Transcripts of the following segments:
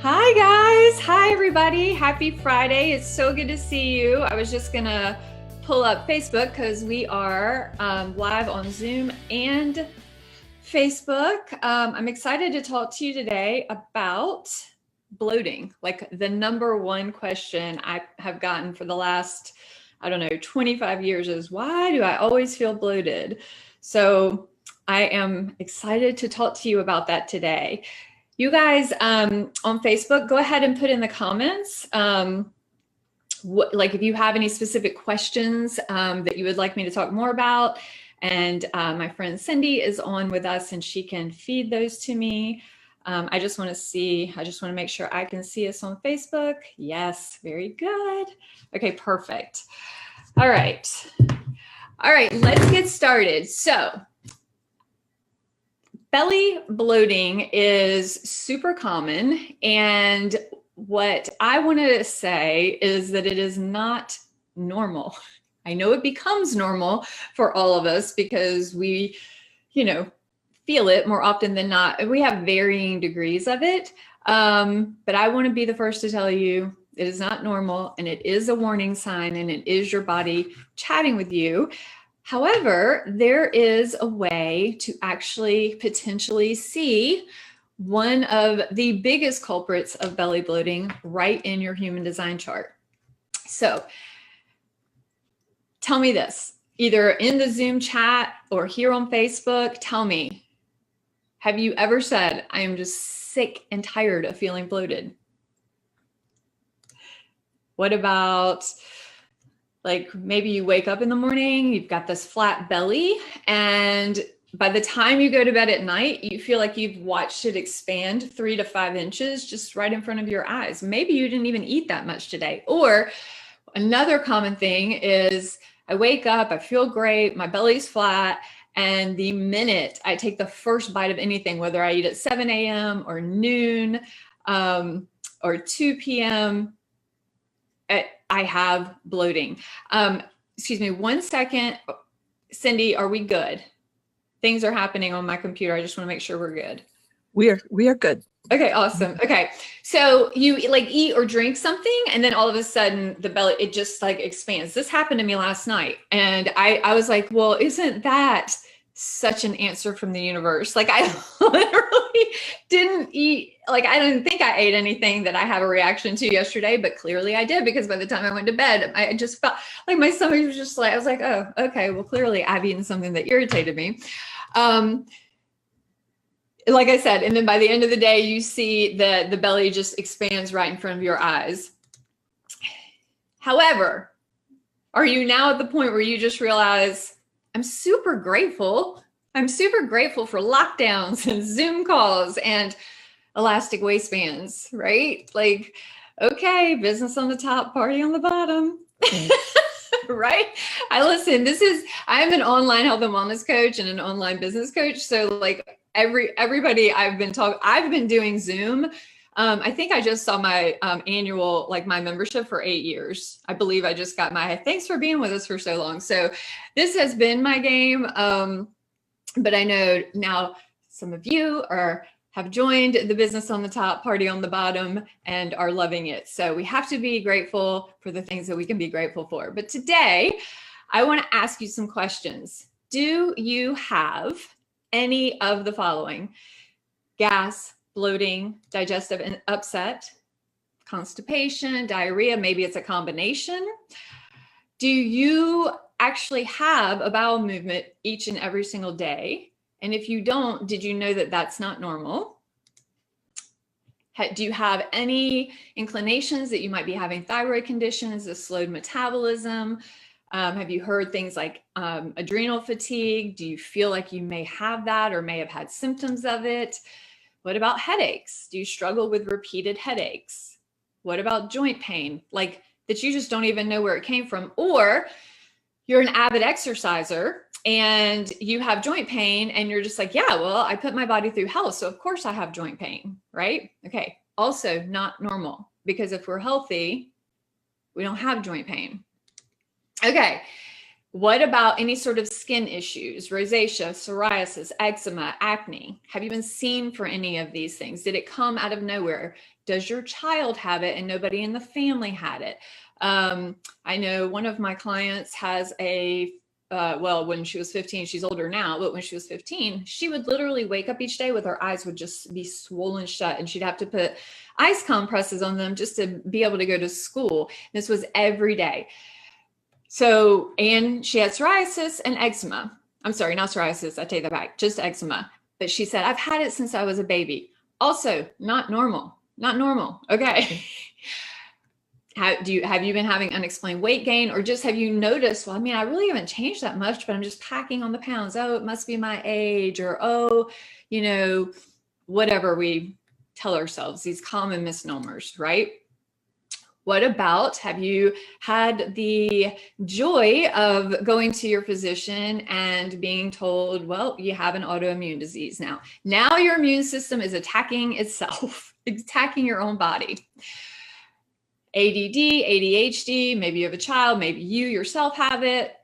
Hi guys, hi everybody, happy Friday. It's so good to see you. I was just gonna pull up Facebook because we are live on Zoom and Facebook. I'm excited to talk to you today about bloating, like the number one question I have gotten for the last, 25 years is, why do I always feel bloated? So I am excited to talk to you about that today. You guys on Facebook, go ahead and put in the comments, if you have any specific questions that you would like me to talk more about. And my friend Cindy is on with us and she can feed those to me. I just want to make sure I can see us on Facebook. Yes, very good. Okay, perfect. All right, let's get started. So, belly bloating is super common, and what I want to say is that it is not normal. I know it becomes normal for all of us because we, feel it more often than not. We have varying degrees of it, but I want to be the first to tell you it is not normal, and it is a warning sign, and it is your body chatting with you. However, there is a way to actually potentially see one of the biggest culprits of belly bloating right in your human design chart. So tell me this, either in the Zoom chat or here on Facebook, tell me, have you ever said, I am just sick and tired of feeling bloated? What about, like, maybe you wake up in the morning, you've got this flat belly, and by the time you go to bed at night, you feel like you've watched it expand 3 to 5 inches just right in front of your eyes. Maybe you didn't even eat that much today. Or another common thing is I wake up, I feel great, my belly's flat, and the minute I take the first bite of anything, whether I eat at 7 a.m. or noon or 2 p.m., I have bloating. Excuse me, 1 second. Cindy, are we good? Things are happening on my computer. I just want to make sure we're good. We are good. Okay, awesome. Okay, so you like eat or drink something, and then all of a sudden the belly, it just like expands. This happened to me last night, and I was like, well, isn't that such an answer from the universe? Like, I literally didn't eat, like, I didn't think I ate anything that I have a reaction to yesterday, but clearly I did, because by the time I went to bed, I just felt like my stomach was just like, I was like, oh, okay, well, clearly I've eaten something that irritated me. Like I said, and then by the end of the day, you see that the belly just expands right in front of your eyes. However, are you now at the point where you just realize, I'm super grateful. I'm super grateful for lockdowns and Zoom calls and elastic waistbands, right? Like, okay, business on the top, party on the bottom. Right? I am an online health and wellness coach and an online business coach. So like everybody I've been doing Zoom. I think I just saw my annual, like my membership for 8 years. I believe I just got my, thanks for being with us for so long. So this has been my game. But I know now some of you have joined the business on the top, party on the bottom, and are loving it. So we have to be grateful for the things that we can be grateful for. But today, I want to ask you some questions. Do you have any of the following? Gas, bloating, digestive and upset, constipation, diarrhea, maybe it's a combination. Do you actually have a bowel movement each and every single day? And if you don't, did you know that that's not normal? Do you have any inclinations that you might be having thyroid conditions, a slowed metabolism? Have you heard things like adrenal fatigue? Do you feel like you may have that or may have had symptoms of it? What about headaches? Do you struggle with repeated headaches? What about joint pain? Like that you just don't even know where it came from? Or you're an avid exerciser and you have joint pain and you're just like, yeah, well, I put my body through hell, so of course I have joint pain, right? Okay, also not normal, because if we're healthy, we don't have joint pain. Okay, What about any sort of skin issues, rosacea, psoriasis, eczema, acne? Have you been seen for any of these things? Did it come out of nowhere? Does your child have it and nobody in the family had it? I know one of my clients has well, when she was 15, she's older now, but when she was 15, she would literally wake up each day with her eyes would just be swollen shut, and she'd have to put ice compresses on them just to be able to go to school. This was every day. So, and she had psoriasis and eczema. I'm sorry, not psoriasis. I take that back, just eczema. But she said, I've had it since I was a baby. Also, not normal, not normal. Okay. Have you been having unexplained weight gain, or just have you noticed, well, I mean, I really haven't changed that much, but I'm just packing on the pounds. Oh, it must be my age, or, oh, you know, whatever we tell ourselves, these common misnomers, right? What about, have you had the joy of going to your physician and being told, well, you have an autoimmune disease now. Now your immune system is attacking itself, attacking your own body. ADD, ADHD, maybe you have a child, maybe you yourself have it.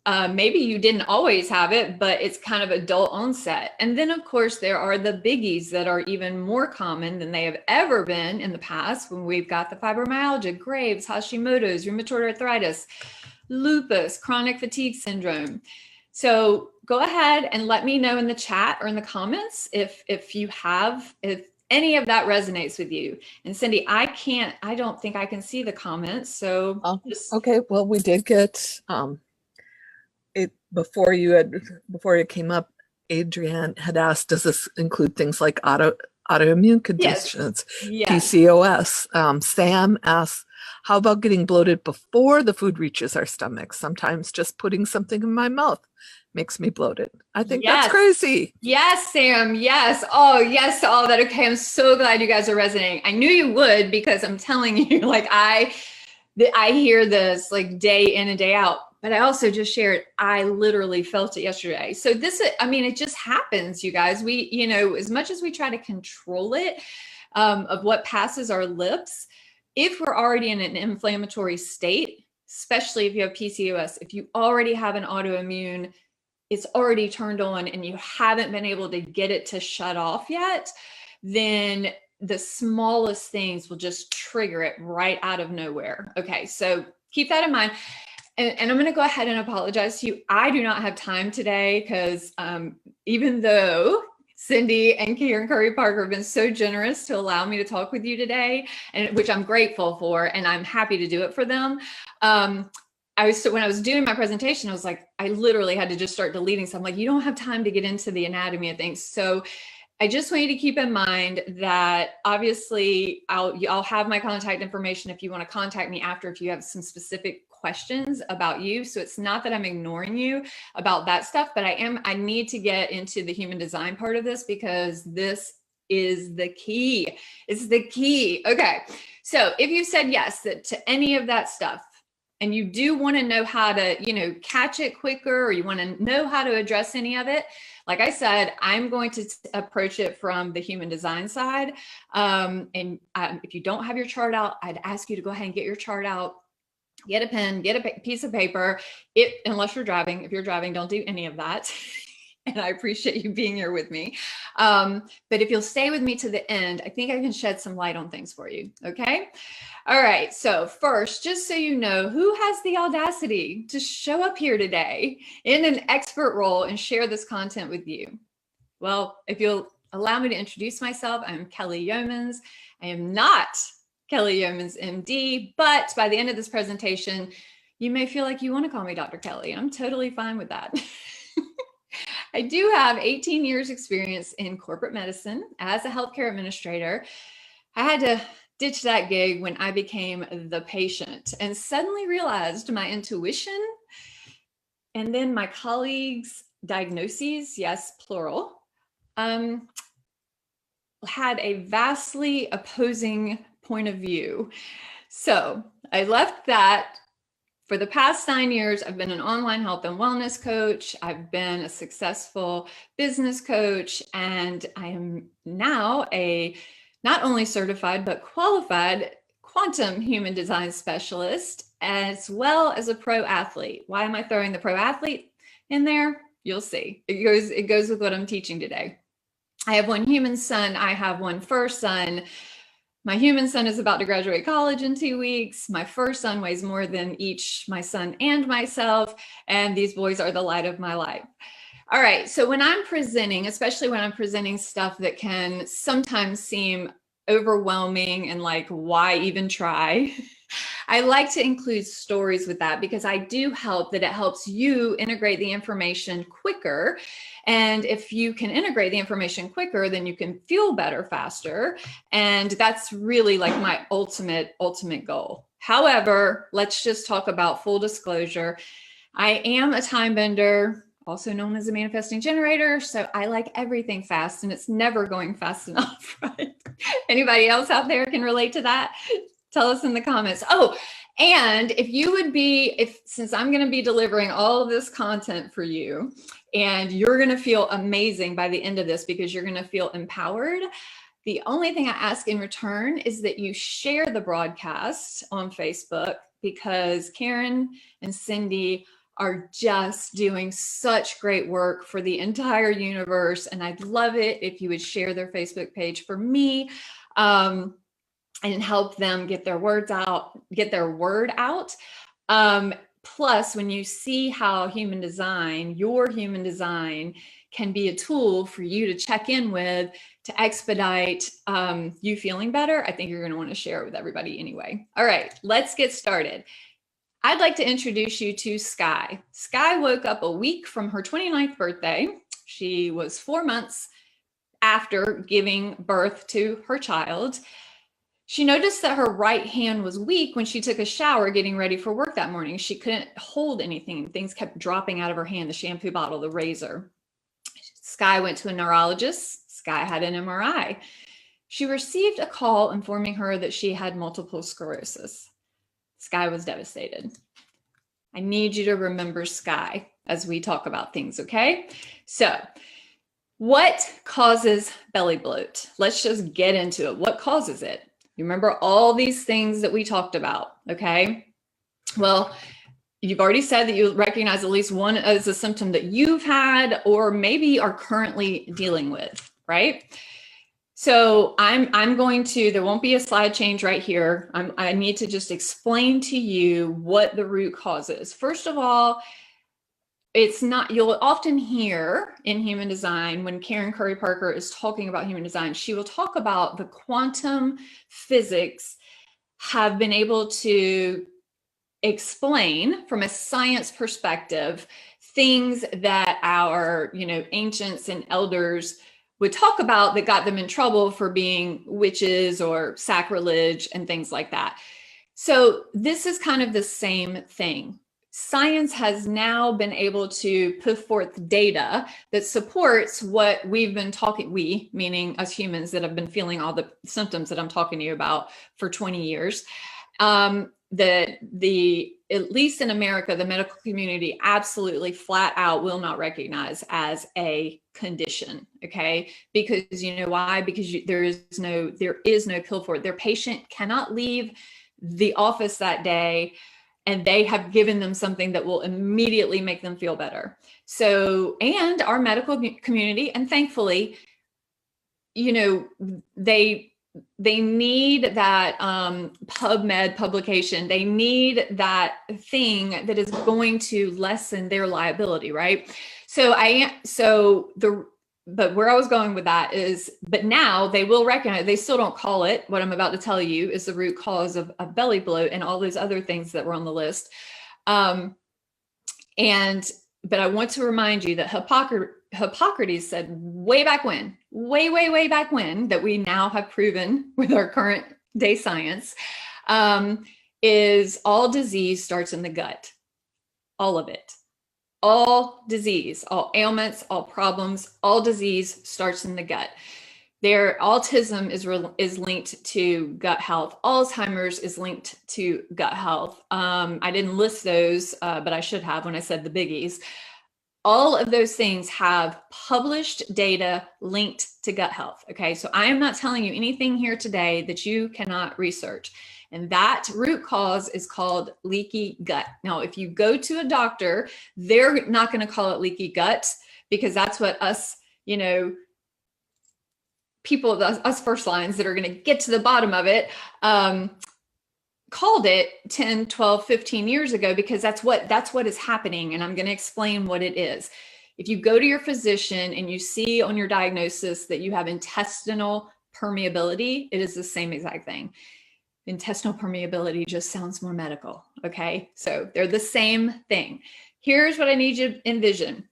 Maybe you didn't always have it, but it's kind of adult onset. And then, of course, there are the biggies that are even more common than they have ever been in the past, when we've got the fibromyalgia, Graves, Hashimoto's, rheumatoid arthritis, lupus, chronic fatigue syndrome. So go ahead and let me know in the chat or in the comments if any of that resonates with you. And Cindy, I don't think I can see the comments. So okay, well, we did get it before you came up. Adrienne had asked, does this include things like autoimmune conditions? Yes. PCOS. Sam asks, how about getting bloated before the food reaches our stomachs? Sometimes just putting something in my mouth makes me bloated. I think that's crazy. Yes, Sam. Yes. Oh, yes to all that. Okay. I'm so glad you guys are resonating. I knew you would, because I'm telling you, like I hear this like day in and day out, but I also just shared, I literally felt it yesterday. So this, I mean, it just happens, you guys. We, you know, as much as we try to control it, of what passes our lips, if we're already in an inflammatory state, especially if you have PCOS, if you already have an autoimmune, it's already turned on and you haven't been able to get it to shut off yet, then the smallest things will just trigger it right out of nowhere. Okay, so keep that in mind. And I'm going to go ahead and apologize to you. I do not have time today, because even though Cindy and Karen Curry Parker have been so generous to allow me to talk with you today, and which I'm grateful for, and I'm happy to do it for them. When I was doing my presentation, I was like, I literally had to just start deleting stuff. I'm like, you don't have time to get into the anatomy of things. So I just want you to keep in mind that obviously I'll have my contact information if you want to contact me after, if you have some specific questions about you. So it's not that I'm ignoring you about that stuff, but I need to get into the human design part of this, because this is the key. It's the key. Okay. So if you said yes to any of that stuff, and you do want to know how to, you know, catch it quicker, or you want to know how to address any of it, like I said, I'm going to approach it from the human design side. If you don't have your chart out, I'd ask you to go ahead and get your chart out, get a pen, get a piece of paper. Unless you're driving. If you're driving, don't do any of that. And I appreciate you being here with me. But if you'll stay with me to the end, I think I can shed some light on things for you. Okay. All right. So first, just so you know, who has the audacity to show up here today in an expert role and share this content with you? Well, if you'll allow me to introduce myself, I'm Kelly Youmans. I am not Kelly Youmans, MD, but by the end of this presentation, you may feel like you want to call me Dr. Kelly, and I'm totally fine with that. I do have 18 years experience in corporate medicine as a healthcare administrator. I had to ditch that gig when I became the patient and suddenly realized my intuition and then my colleagues' diagnoses, yes, plural, had a vastly opposing point of view. So I left that. For the past 9 years, I've been an online health and wellness coach. I've been a successful business coach, and I am now a not only certified, but qualified quantum human design specialist. as well as a pro athlete. Why am I throwing the pro athlete in there? You'll see. It goes with what I'm teaching today. I have one human son. I have one fur son. My human son is about to graduate college in 2 weeks. My fur son weighs more than each my son and myself. And these boys are the light of my life. All right. So when I'm presenting, especially when I'm presenting stuff that can sometimes seem overwhelming and like, why even try? I like to include stories with that because I do help that it helps you integrate the information quicker. And if you can integrate the information quicker, then you can feel better faster. And that's really like my ultimate goal. However, let's just talk about full disclosure. I am a time bender, also known as a manifesting generator. So I like everything fast and it's never going fast enough, right? Anybody else out there can relate to that? Tell us in the comments. Oh, and if you would be, since I'm going to be delivering all of this content for you and you're going to feel amazing by the end of this because you're going to feel empowered, the only thing I ask in return is that you share the broadcast on Facebook because Karen and Cindy are just doing such great work for the entire universe. And I'd love it if you would share their Facebook page for me. And help them get their word out. Plus, when you see how your human design can be a tool for you to check in with to expedite you feeling better, I think you're going to want to share it with everybody anyway. All right, let's get started. I'd like to introduce you to Sky. Sky woke up a week from her 29th birthday. She was 4 months after giving birth to her child. She noticed that her right hand was weak when she took a shower getting ready for work that morning. She couldn't hold anything. Things kept dropping out of her hand, the shampoo bottle, the razor. Sky went to a neurologist. Sky had an MRI. She received a call informing her that she had multiple sclerosis. Sky was devastated. I need you to remember Sky as we talk about things, okay? So, what causes belly bloat? Let's just get into it. What causes it? You remember all these things that we talked about, okay? Well, you've already said that you recognize at least one as a symptom that you've had or maybe are currently dealing with, right? So I'm going to, there won't be a slide change right here. I need to just explain to you what the root cause is. First of all, it's not, you'll often hear in human design when Karen Curry Parker is talking about human design, she will talk about the quantum physics have been able to explain from a science perspective things that our, ancients and elders would talk about that got them in trouble for being witches or sacrilege and things like that. So this is kind of the same thing. Science has now been able to put forth data that supports what we've been talking, we, meaning us humans that have been feeling all the symptoms that I'm talking to you about for 20 years. At least in America, the medical community absolutely flat out will not recognize as a condition, okay? Because you know why? Because there is no pill for it. Their patient cannot leave the office that day and they have given them something that will immediately make them feel better. So, and our medical community, and thankfully, they need that PubMed publication. They need that thing that is going to lessen their liability, right? But where I was going with that is, but now they will recognize, they still don't call it, what I'm about to tell you is the root cause of belly bloat and all those other things that were on the list. But I want to remind you that Hippocrates said way back when, way back when, that we now have proven with our current day science, is all disease starts in the gut, all of it. All disease, all ailments, all problems, all disease starts in the gut. Their autism is linked to gut health. Alzheimer's is linked to gut health. I didn't list those, but I should have when I said the biggies. All of those things have published data linked to gut health. Okay, so I am not telling you anything here today that you cannot research. And that root cause is called leaky gut. Now, if you go to a doctor, they're not going to call it leaky gut, because that's what us, people, us first lines that are going to get to the bottom of it, called it 10, 12, 15 years ago, because that's what is happening. And I'm going to explain what it is. If you go to your physician and you see on your diagnosis that you have intestinal permeability, it is the same exact thing. Intestinal permeability just sounds more medical. Okay. So they're the same thing. Here's what I need you to envision.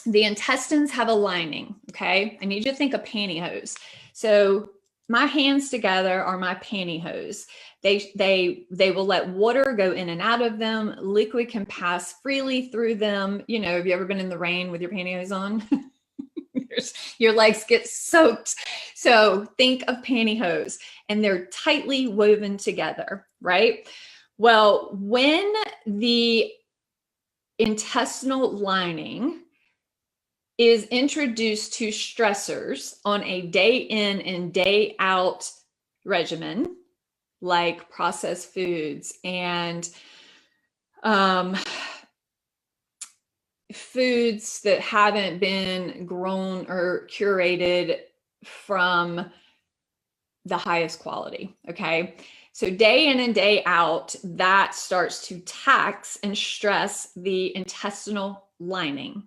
The intestines have a lining. Okay. I need you to think of pantyhose. So my hands together are my pantyhose. They will let water go in and out of them. Liquid can pass freely through them. Have you ever been in the rain with your pantyhose on? Your legs get soaked. So think of pantyhose, and they're tightly woven together, right? Well, when the intestinal lining is introduced to stressors on a day in and day out regimen, like processed foods and foods that haven't been grown or curated from the highest quality. Okay. So day in and day out, that starts to tax and stress the intestinal lining,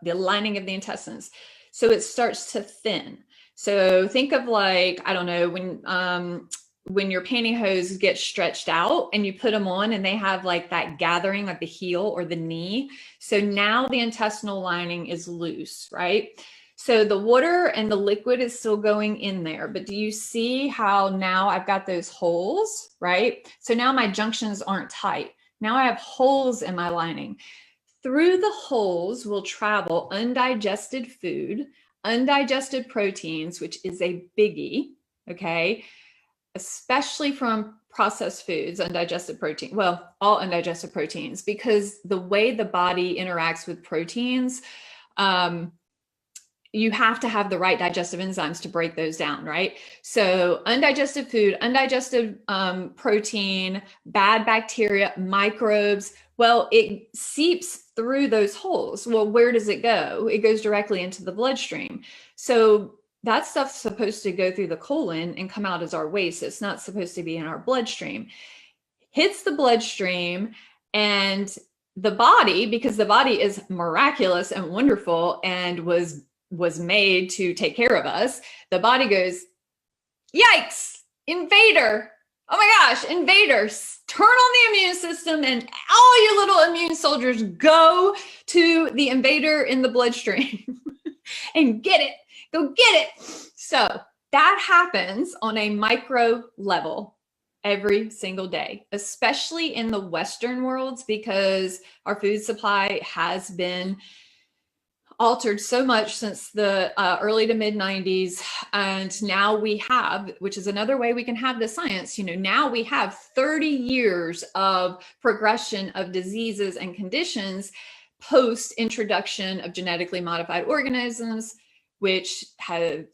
the lining of the intestines. So it starts to thin. So think of, like, I don't know, when your pantyhose get stretched out and you put them on and they have like that gathering, like the heel or the knee. So now the intestinal lining is loose, right? So the water and the liquid is still going in there, but do you see how now I've got those holes, right? So now my junctions aren't tight. Now I have holes in my lining. Through the holes will travel undigested food, undigested proteins, which is a biggie, okay? Especially from processed foods, undigested protein, well, all undigested proteins, because the way the body interacts with proteins, you have to have the right digestive enzymes to break those down, right? So undigested food, undigested protein, bad bacteria, microbes, well, it seeps through those holes. Well, where does it go? It goes directly into the bloodstream. So that stuff's supposed to go through the colon and come out as our waste. It's not supposed to be in our bloodstream. Hits the bloodstream, and the body, because the body is miraculous and wonderful and was made to take care of us, the body goes, yikes, invader. Oh my gosh, invaders, turn on the immune system, and all you little immune soldiers go to the invader in the bloodstream and get it. Go get it. So that happens on a micro level every single day, especially in the Western worlds, because our food supply has been altered so much since the early to mid 90s. And now we have, which is another way we can have the science, now we have 30 years of progression of diseases and conditions post introduction of genetically modified organisms, which have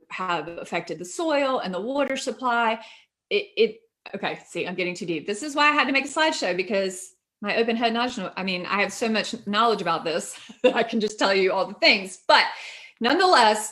affected the soil and the water supply. Okay, see, I'm getting too deep. This is why I had to make a slideshow, because my open head knowledge, I have so much knowledge about this that I can just tell you all the things. But nonetheless,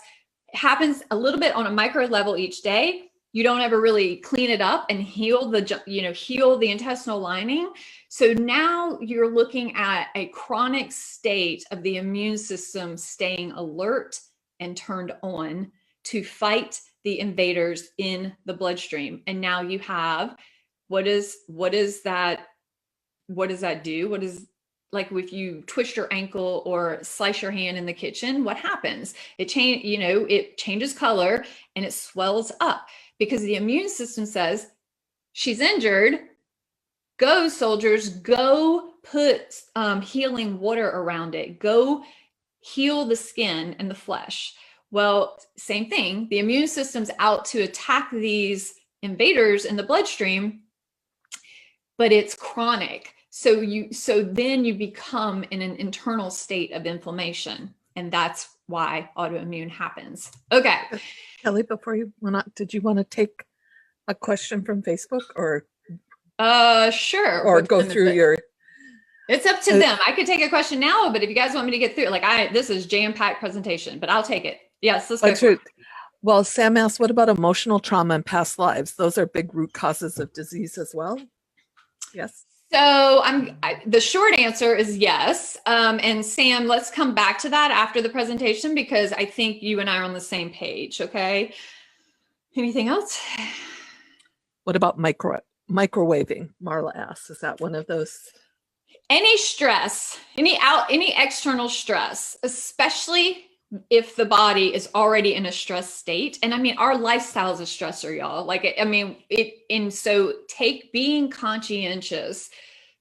it happens a little bit on a micro level each day. You don't ever really clean it up and heal the intestinal lining. So now you're looking at a chronic state of the immune system staying alert and turned on to fight the invaders in the bloodstream. And now you have, what is that? What does that do? What is, like, if you twist your ankle or slice your hand in the kitchen, what happens? It changes color and it swells up, because the immune system says, she's injured. Go, soldiers, go put healing water around it. Go heal the skin and the flesh. Well, same thing. The immune system's out to attack these invaders in the bloodstream, but it's chronic. So then you become in an internal state of inflammation, and that's why autoimmune happens. Okay. Kelly, before you went on, did you want to take a question from Facebook or Sure. or What go time is through it? your It's up to them. I could take a question now, but if you guys want me to get through, like this is jam-packed presentation, but I'll take it. Yes, let's go for it. Well, Sam asked, what about emotional trauma and past lives? Those are big root causes of disease as well. Yes. So the short answer is yes. And Sam, let's come back to that after the presentation because I think you and I are on the same page. Okay. Anything else? What about microwaving? Marla asks, is that one of those? Any stress, any external stress, especially if the body is already in a stress state. And I mean, our lifestyle is a stressor, y'all. So being conscientious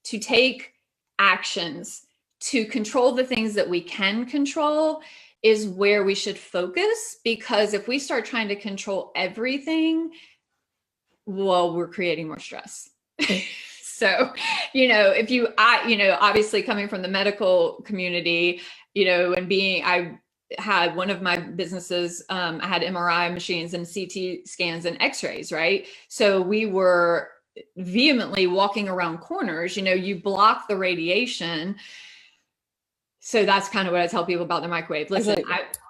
to take actions to control the things that we can control is where we should focus, because if we start trying to control everything, well, we're creating more stress. So, obviously coming from the medical community, I had one of my businesses, I had MRI machines and CT scans and x-rays, right? So we were vehemently walking around corners, you block the radiation. So that's kind of what I tell people about the microwave. Listen,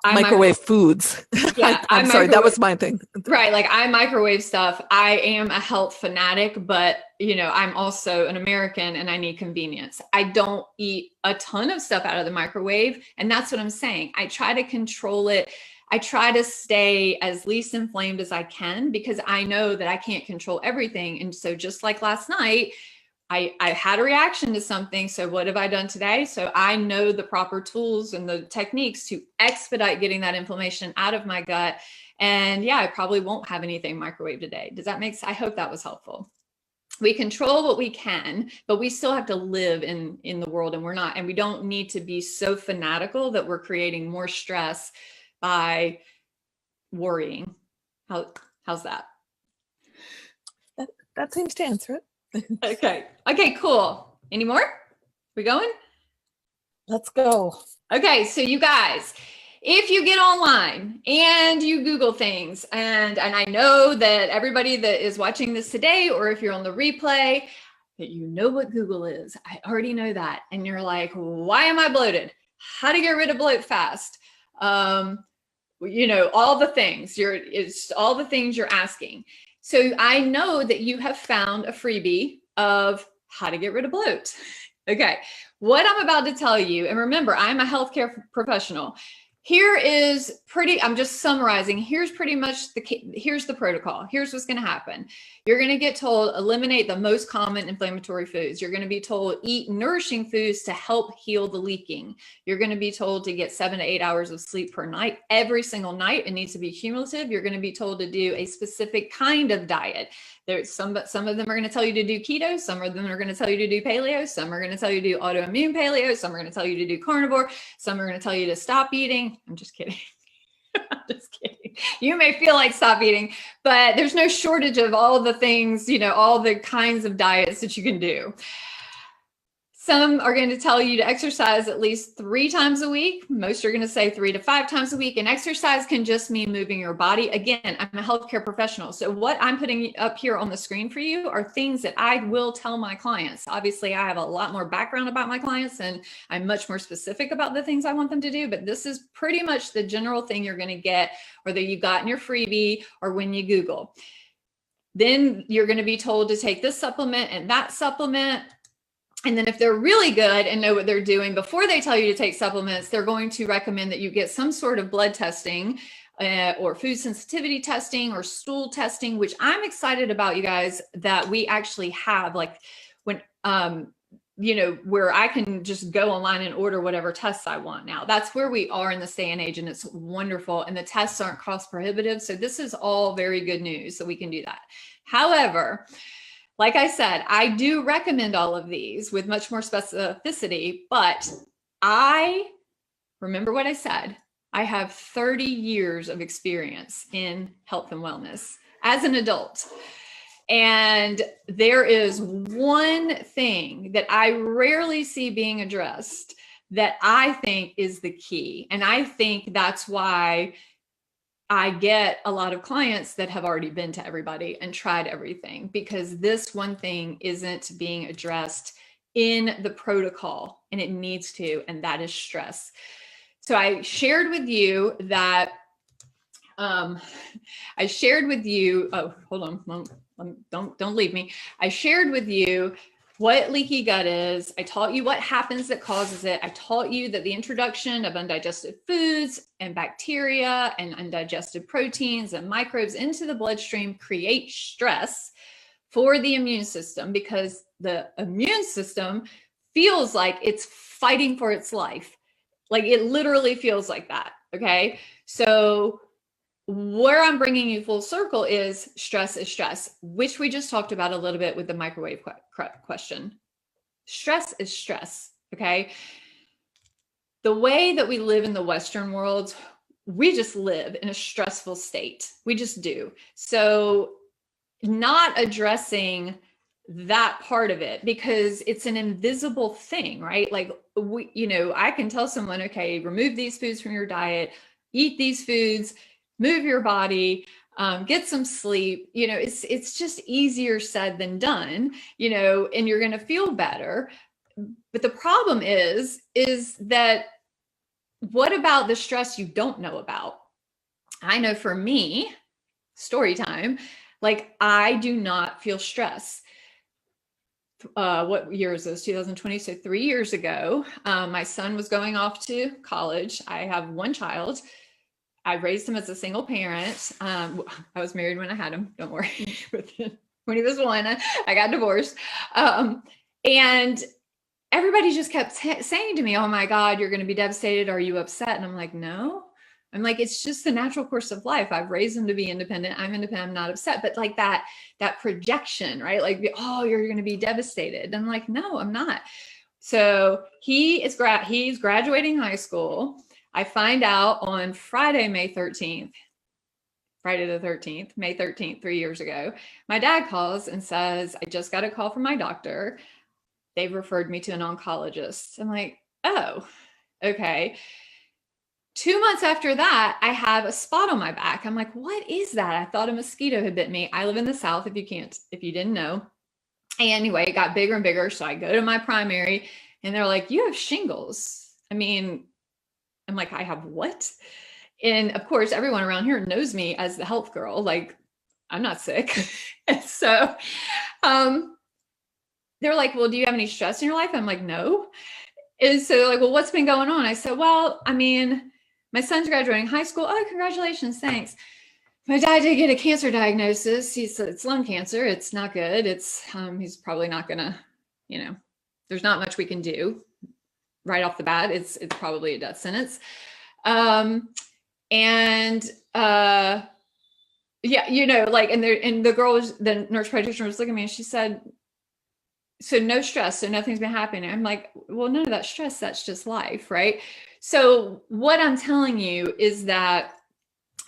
I microwave foods. Yeah, I'm sorry, that was my thing. Right. Like I microwave stuff. I am a health fanatic, but I'm also an American and I need convenience. I don't eat a ton of stuff out of the microwave. And that's what I'm saying. I try to control it. I try to stay as least inflamed as I can because I know that I can't control everything. And so just like last night, I had a reaction to something. So what have I done today? So I know the proper tools and the techniques to expedite getting that inflammation out of my gut. And yeah, I probably won't have anything microwave today. Does that make sense? I hope that was helpful. We control what we can, but we still have to live in the world, and we don't need to be so fanatical that we're creating more stress by worrying. How's that? That seems to answer it. Okay, cool. Any more? We going? Let's go. Okay, so you guys, if you get online and you Google things, and I know that everybody that is watching this today, or if you're on the replay, that you know what Google is. I already know that. And you're like, why am I bloated? How to get rid of bloat fast? All the things it's all the things you're asking. So I know that you have found a freebie of how to get rid of bloat. Okay, what I'm about to tell you, and remember, I'm a healthcare professional. I'm just summarizing. Here's the protocol. Here's what's going to happen. You're going to get told, eliminate the most common inflammatory foods. You're going to be told, eat nourishing foods to help heal the leaking. You're going to be told to get 7 to 8 hours of sleep per night, every single night. It needs to be cumulative. You're going to be told to do a specific kind of diet. There's some of them are going to tell you to do keto. Some of them are going to tell you to do paleo. Some are going to tell you to do autoimmune paleo. Some are going to tell you to do carnivore. Some are going to tell you to stop eating. I'm just kidding. I'm just kidding. You may feel like stop eating, but there's no shortage of all the things, all the kinds of diets that you can do. Some are going to tell you to exercise at least 3 times a week. Most are going to say 3 to 5 times a week. And exercise can just mean moving your body. Again, I'm a healthcare professional. So what I'm putting up here on the screen for you are things that I will tell my clients. Obviously, I have a lot more background about my clients and I'm much more specific about the things I want them to do. But this is pretty much the general thing you're going to get, whether you got in your freebie or when you Google. Then you're going to be told to take this supplement and that supplement. And then if they're really good and know what they're doing, before they tell you to take supplements, they're going to recommend that you get some sort of blood testing or food sensitivity testing or stool testing, which I'm excited about, you guys, that we actually have, like when, where I can just go online and order whatever tests I want now. That's where we are in this day and age, and it's wonderful. And the tests aren't cost prohibitive. So this is all very good news that we can do that. However, like I said, I do recommend all of these with much more specificity, but I remember what I said. I have 30 years of experience in health and wellness as an adult. And there is one thing that I rarely see being addressed that I think is the key. And I think that's why I get a lot of clients that have already been to everybody and tried everything, because this one thing isn't being addressed in the protocol, and it needs to, and that is stress. So I shared with you that oh, hold on, don't leave me. I shared with you what leaky gut is. I taught you what happens that causes it. I taught you that the introduction of undigested foods and bacteria and undigested proteins and microbes into the bloodstream create stress for the immune system, because the immune system feels like it's fighting for its life. Like, it literally feels like that. Okay. So where I'm bringing you full circle is stress, which we just talked about a little bit with the microwave question. Stress is stress, okay? The way that we live in the Western world, we just live in a stressful state. We just do. So not addressing that part of it, because it's an invisible thing, right? Like, I can tell someone, okay, remove these foods from your diet, eat these foods, move your body, get some sleep. It's just easier said than done, and you're going to feel better. But the problem is that, what about the stress you don't know about? I know for me, story time, like, I do not feel stress. What year is this? 2020. So 3 years ago, my son was going off to college. I have one child. I raised him as a single parent. I was married when I had him. Don't worry. When he was one, I got divorced. And everybody just kept saying to me, oh my God, you're going to be devastated. Are you upset? And I'm like, no. I'm like, it's just the natural course of life. I've raised him to be independent. I'm independent. I'm not upset. But like that projection, right? Like, oh, you're going to be devastated. And I'm like, no, I'm not. So he's graduating high school. I find out on Friday, May 13th, May 13th, 3 years ago, my dad calls and says, I just got a call from my doctor. They've referred me to an oncologist. I'm like, oh, okay. 2 months after that, I have a spot on my back. I'm like, what is that? I thought a mosquito had bit me. I live in the South, if you didn't know. Anyway, it got bigger and bigger. So I go to my primary and they're like, you have shingles. I mean, I'm like, I have what? And of course, everyone around here knows me as the health girl. Like, I'm not sick. And so they're like, well, do you have any stress in your life? I'm like, no. And so they're like, well, what's been going on? I said, well, I mean, my son's graduating high school. Oh, congratulations. Thanks. My dad did get a cancer diagnosis. It's lung cancer. It's not good. He's probably not gonna, there's not much we can do right off the bat. It's probably a death sentence. Yeah, and the nurse practitioner was looking at me and she said, so no stress. So nothing's been happening. I'm like, well, none of that stress, that's just life. Right. So what I'm telling you is that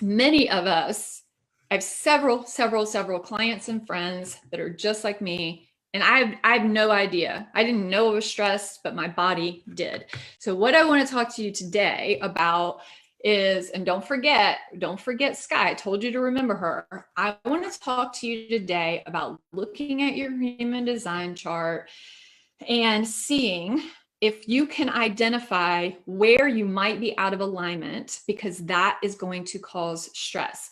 many of us, I have several clients and friends that are just like me. And I have no idea. I didn't know it was stress, but my body did. So what I want to talk to you today about is, and don't forget Sky, I told you to remember her. I want to talk to you today about looking at your human design chart and seeing if you can identify where you might be out of alignment, because that is going to cause stress.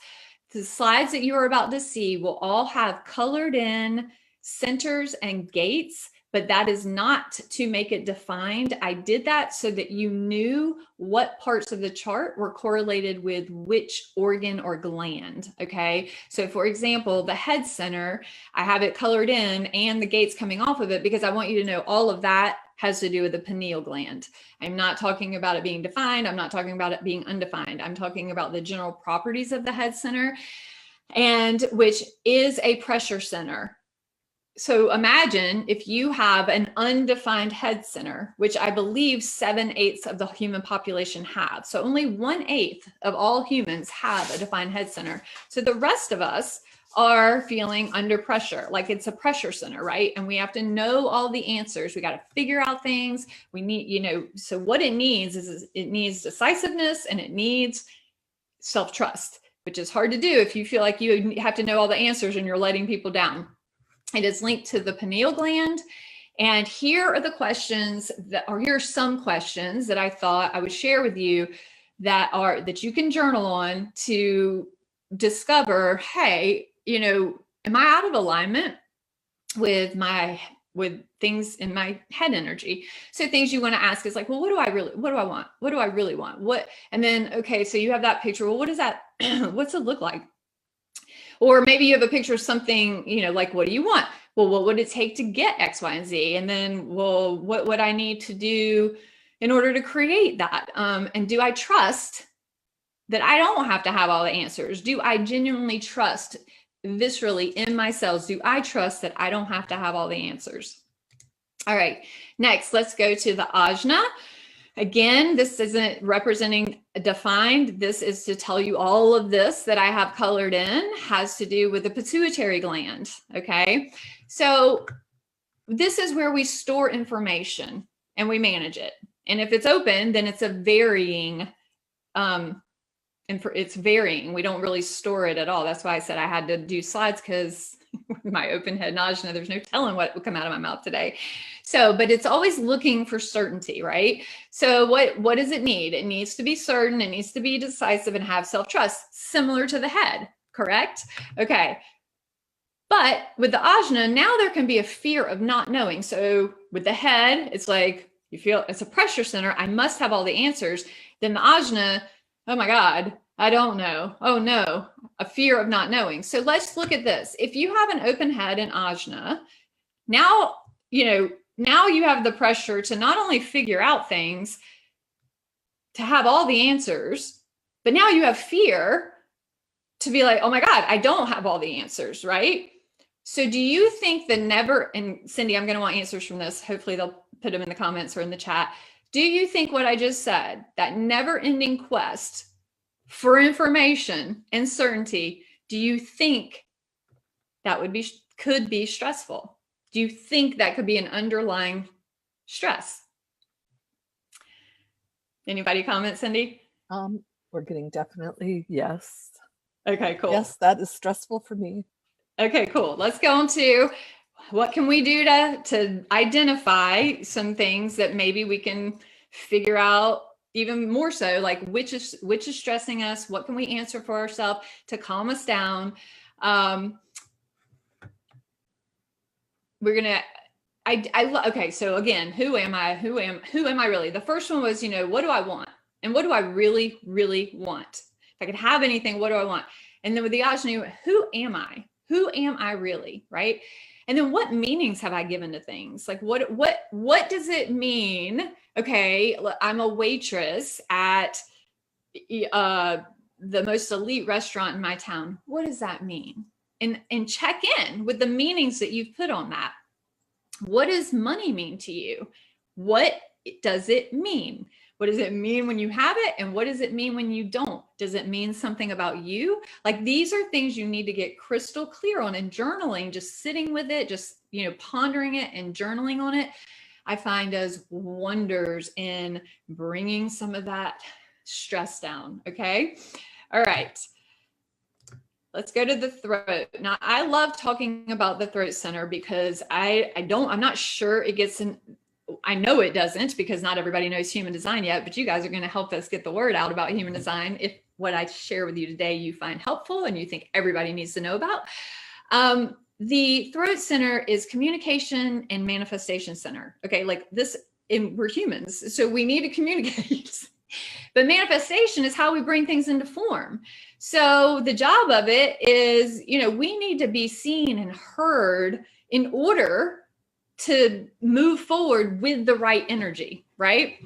The slides that you are about to see will all have colored in centers and gates, but that is not to make it defined. I did that so that you knew what parts of the chart were correlated with which organ or gland, okay? So for example, the head center, I have it colored in and the gates coming off of it because I want you to know all of that has to do with the pineal gland. I'm not talking about it being defined. I'm not talking about it being undefined. I'm talking about the general properties of the head center, and which is a pressure center. So imagine if you have an undefined head center, which I believe 7/8 of the human population have. So only 1/8 of all humans have a defined head center. So the rest of us are feeling under pressure, like it's a pressure center, right? And we have to know all the answers. We got to figure out things. We need, so what it needs is it needs decisiveness and it needs self-trust. which is hard to do if you feel like you have to know all the answers and you're letting people down. It is linked to the pineal gland. And here are the questions here are some questions that I thought I would share with you that you can journal on to discover, hey, am I out of alignment with things in my head energy? So things you want to ask is like, well, what do I want? What do I really want? And then, okay, so you have that picture. Well, what's it look like? Or maybe you have a picture of something, like, what do you want? Well, what would it take to get X, Y, and Z? And then, well, what would I need to do in order to create that? And do I trust that I don't have to have all the answers? Do I genuinely trust viscerally in my cells? Do I trust that I don't have to have all the answers? All right, next, let's go to the ajna. Again, this isn't representing defined. This is to tell you all of this that I have colored in has to do with the pituitary gland. Okay, so this is where we store information and we manage it. And if it's open, then it's a varying, it's varying. We don't really store it at all. That's why I said I had to do slides, because my open head ajna, there's no telling what would come out of my mouth today. So, but it's always looking for certainty, right? So what does it need? It needs to be certain. It needs to be decisive and have self-trust, similar to the head, correct? Okay. But with the ajna, now there can be a fear of not knowing. So with the head, it's like, you feel it's a pressure center. I must have all the answers. Then the ajna, oh my God, I don't know. Oh no, a fear of not knowing. So let's look at this. If you have an open head and ajna, now you have the pressure to not only figure out things, to have all the answers, but now you have fear to be like, oh my God, I don't have all the answers, right? So do you think and Cindy, I'm going to want answers from this. Hopefully they'll put them in the comments or in the chat. Do you think what I just said, that never-ending quest for information and certainty, do you think that could be stressful? Do you think that could be an underlying stress? Anybody comment, Cindy? We're getting definitely yes. Okay, cool. Yes, that is stressful for me. Okay, cool. Let's go on to what can we do to identify some things that maybe we can figure out even more so, like which is stressing us? What can we answer for ourselves to calm us down? Okay, so again, who am I? Who am I really? The first one was, what do I want? And what do I really, really want? If I could have anything, what do I want? And then with the ajna, who am I? Who am I really, right? And then what meanings have I given to things? Like what does it mean? Okay, I'm a waitress at the most elite restaurant in my town. What does that mean? And check in with the meanings that you've put on that. What does money mean to you? What does it mean? What does it mean when you have it? And what does it mean when you don't? Does it mean something about you? Like, these are things you need to get crystal clear on, and journaling, just sitting with it, just, pondering it and journaling on it, I find does wonders in bringing some of that stress down. Okay. All right. Let's go to the throat. Now, I love talking about the throat center because I'm not sure it gets in. I know it doesn't, because not everybody knows human design yet, but you guys are going to help us get the word out about human design if what I share with you today you find helpful and you think everybody needs to know about. The throat center is communication and manifestation center. Okay, like this, we're humans, so we need to communicate. But manifestation is how we bring things into form. So the job of it is, we need to be seen and heard in order to move forward with the right energy, right?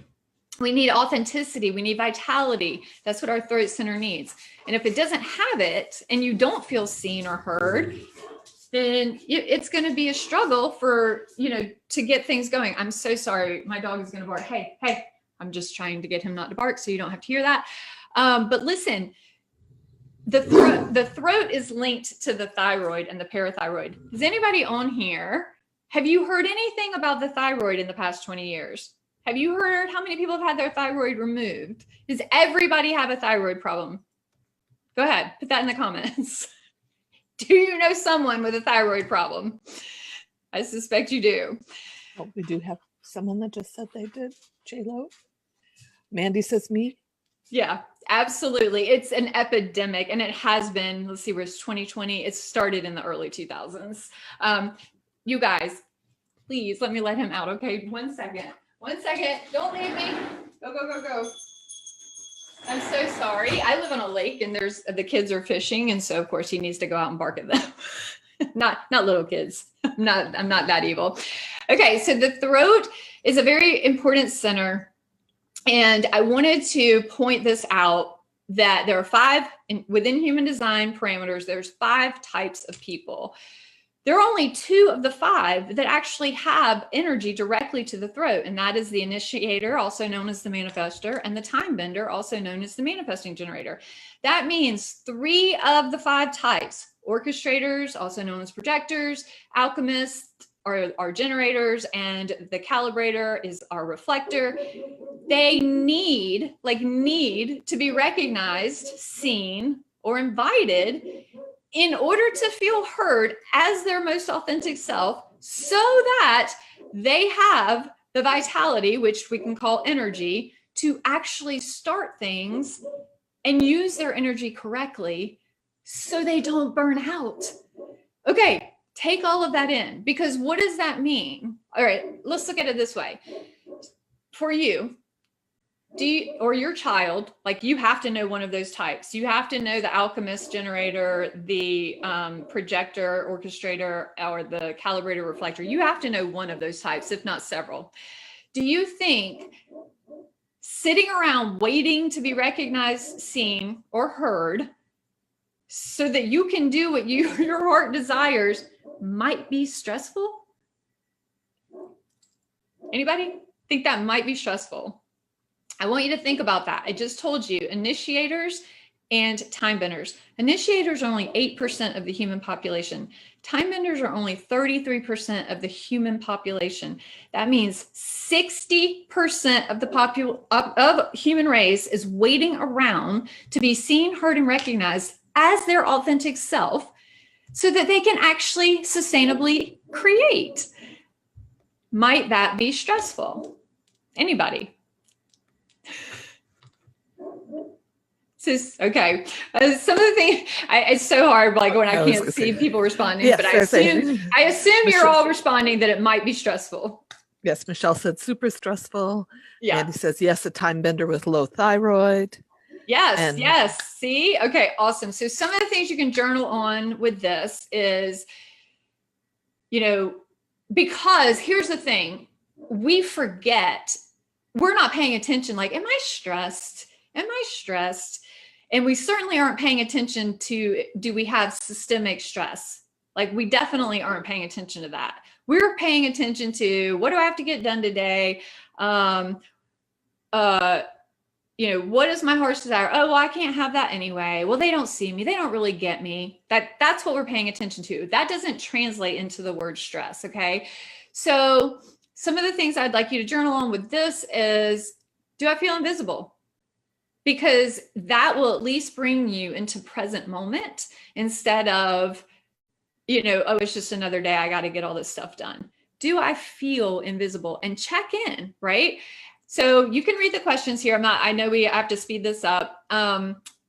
We need authenticity. We need vitality. That's what our throat center needs. And if it doesn't have it and you don't feel seen or heard, then it's going to be a struggle for, to get things going. I'm so sorry. My dog is going to bark. Hey, I'm just trying to get him not to bark so you don't have to hear that. But listen, the throat is linked to the thyroid and the parathyroid. Is anybody on here? Have you heard anything about the thyroid in the past 20 years? Have you heard how many people have had their thyroid removed? Does everybody have a thyroid problem? Go ahead, put that in the comments. Do you know someone with a thyroid problem? I suspect you do. Oh, we do have someone that just said they did. J-Lo. Mandy says me. Yeah, absolutely. It's an epidemic, and it has been. Let's see, where's 2020? It started in the early 2000s. You guys, please let me let him out. Okay, 1 second. 1 second. Don't leave me. Go, go, go, go. I'm so sorry. I live on a lake, and the kids are fishing, and so of course he needs to go out and bark at them. not little kids. I'm not that evil. Okay, so the throat is a very important center, and I wanted to point this out that there are 5 within human design parameters. There's 5 types of people. There are only 2 of the 5 that actually have energy directly to the throat, and that is the initiator, also known as the manifester, and the time bender, also known as the manifesting generator. That means 3 of the 5 types, orchestrators, also known as projectors, alchemists are generators, and the calibrator is our reflector. They need to be recognized, seen, or invited in order to feel heard as their most authentic self, so that they have the vitality, which we can call energy, to actually start things and use their energy correctly so they don't burn out. Okay, take all of that in, because what does that mean? All right, let's look at it this way. For you, or your child, like, you have to know one of those types. You have to know the alchemist, generator, the projector, orchestrator, or the calibrator, reflector. You have to know one of those types, if not several. Do you think sitting around waiting to be recognized, seen, or heard so that you can do what your heart desires might be stressful? Anybody think that might be stressful? I want you to think about that. I just told you, initiators and time benders. Initiators are only 8% of the human population. Time benders are only 33% of the human population. That means 60% of the of human race is waiting around to be seen, heard, and recognized as their authentic self so that they can actually sustainably create. Might that be stressful? Anybody? Okay. Some of the things, it's so hard, like, when I can't see people responding, yes, but I assume you're all responding that it might be stressful. Yes, Michelle said super stressful. Yeah. Andy says, yes, a time bender with low thyroid. Yes, yes. See? Okay, awesome. So some of the things you can journal on with this is, because here's the thing, we forget, we're not paying attention, like, am I stressed? Am I stressed? And we certainly aren't paying attention to, do we have systemic stress? Like, we definitely aren't paying attention to that. We're paying attention to, what do I have to get done today? What is my heart's desire? Oh, well, I can't have that anyway. Well, they don't see me. They don't really get me. That's what we're paying attention to. That doesn't translate into the word stress, okay? So some of the things I'd like you to journal on with this is, do I feel invisible? Because that will at least bring you into present moment instead of, oh, it's just another day. I got to get all this stuff done. Do I feel invisible? And check in, right? So you can read the questions here. I know we have to speed this up.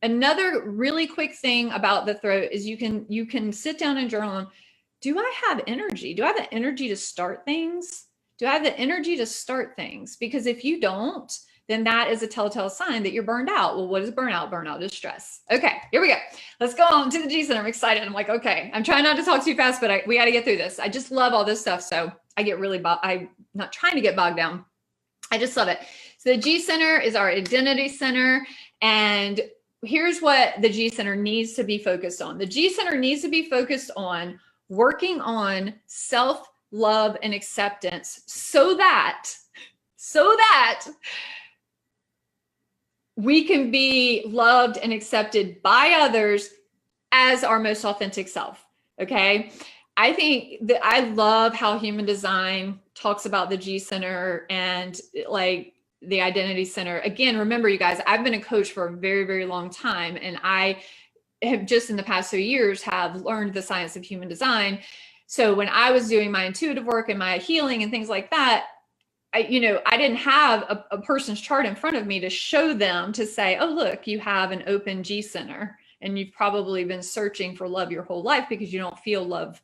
Another really quick thing about the throat is you can sit down and journal on, do I have energy? Do I have the energy to start things? Do I have the energy to start things? Because if you don't, then that is a telltale sign that you're burned out. Well, what is burnout? Burnout is stress. Okay, here we go. Let's go on to the G Center. I'm excited. I'm like, okay, I'm trying not to talk too fast, but we got to get through this. I just love all this stuff. So I get really, I'm not trying to get bogged down. I just love it. So the G Center is our identity center. And here's what the G Center needs to be focused on. The G Center needs to be focused on working on self-love and acceptance so that we can be loved and accepted by others as our most authentic self. Okay. I think that I love how human design talks about the G Center and like the identity center. Again, remember, you guys, I've been a coach for a very, very long time, and I have just in the past few years have learned the science of human design. So when I was doing my intuitive work and my healing and things like that, I didn't have a person's chart in front of me to show them, to say, oh, look, you have an open G center and you've probably been searching for love your whole life because you don't feel love,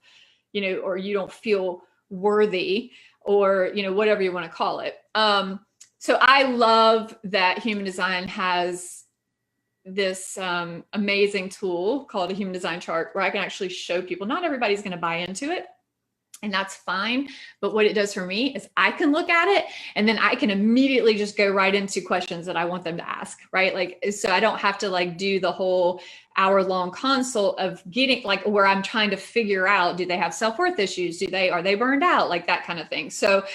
or you don't feel worthy, or, whatever you want to call it. So I love that human design has this amazing tool called a human design chart where I can actually show people. Not everybody's going to buy into it, and that's fine. But what it does for me is I can look at it and then I can immediately just go right into questions that I want them to ask, right? Like, so I don't have to like do the whole hour-long consult of getting like where I'm trying to figure out, do they have self-worth issues? Are they burned out? Like that kind of thing. So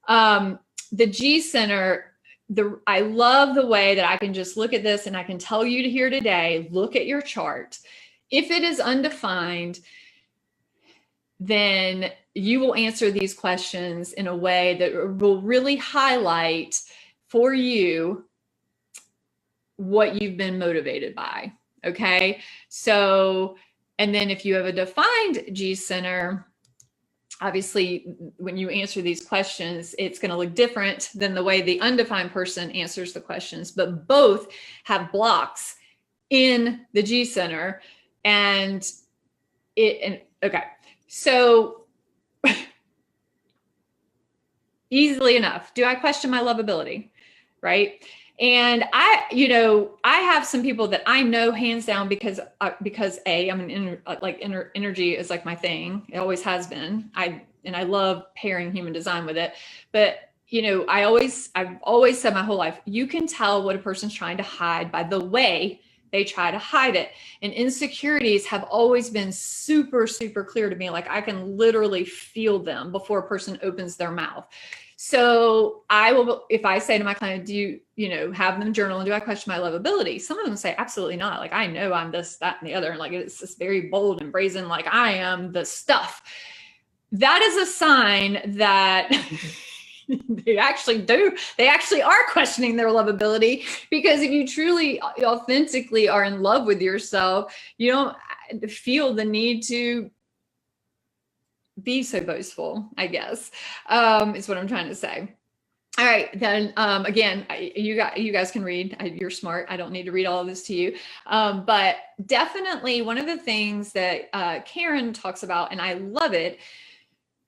the G center, I love the way that I can just look at this and I can tell you to here today, look at your chart. If it is undefined, then you will answer these questions in a way that will really highlight for you what you've been motivated by. Okay. So, and then if you have a defined G center, obviously when you answer these questions, it's going to look different than the way the undefined person answers the questions, but both have blocks in the G center. Okay. So easily enough, do I question my lovability? Right. And I have some people that I know hands down because energy is like my thing. It always has been. I love pairing human design with it. But, I've always said my whole life, you can tell what a person's trying to hide by the way they try to hide it. And insecurities have always been super, super clear to me. Like I can literally feel them before a person opens their mouth. So I will, if I say to my client, do you, have them journal and do I question my lovability? Some of them say, absolutely not. Like, I know I'm this, that, and the other. And like, it's just very bold and brazen. Like I am the stuff. That is a sign that they actually do. They actually are questioning their lovability, because if you truly authentically are in love with yourself, you don't feel the need to be so boastful, I guess, is what I'm trying to say. All right, then again, you guys can read. You're smart. I don't need to read all of this to you. But definitely one of the things that Karen talks about, and I love it,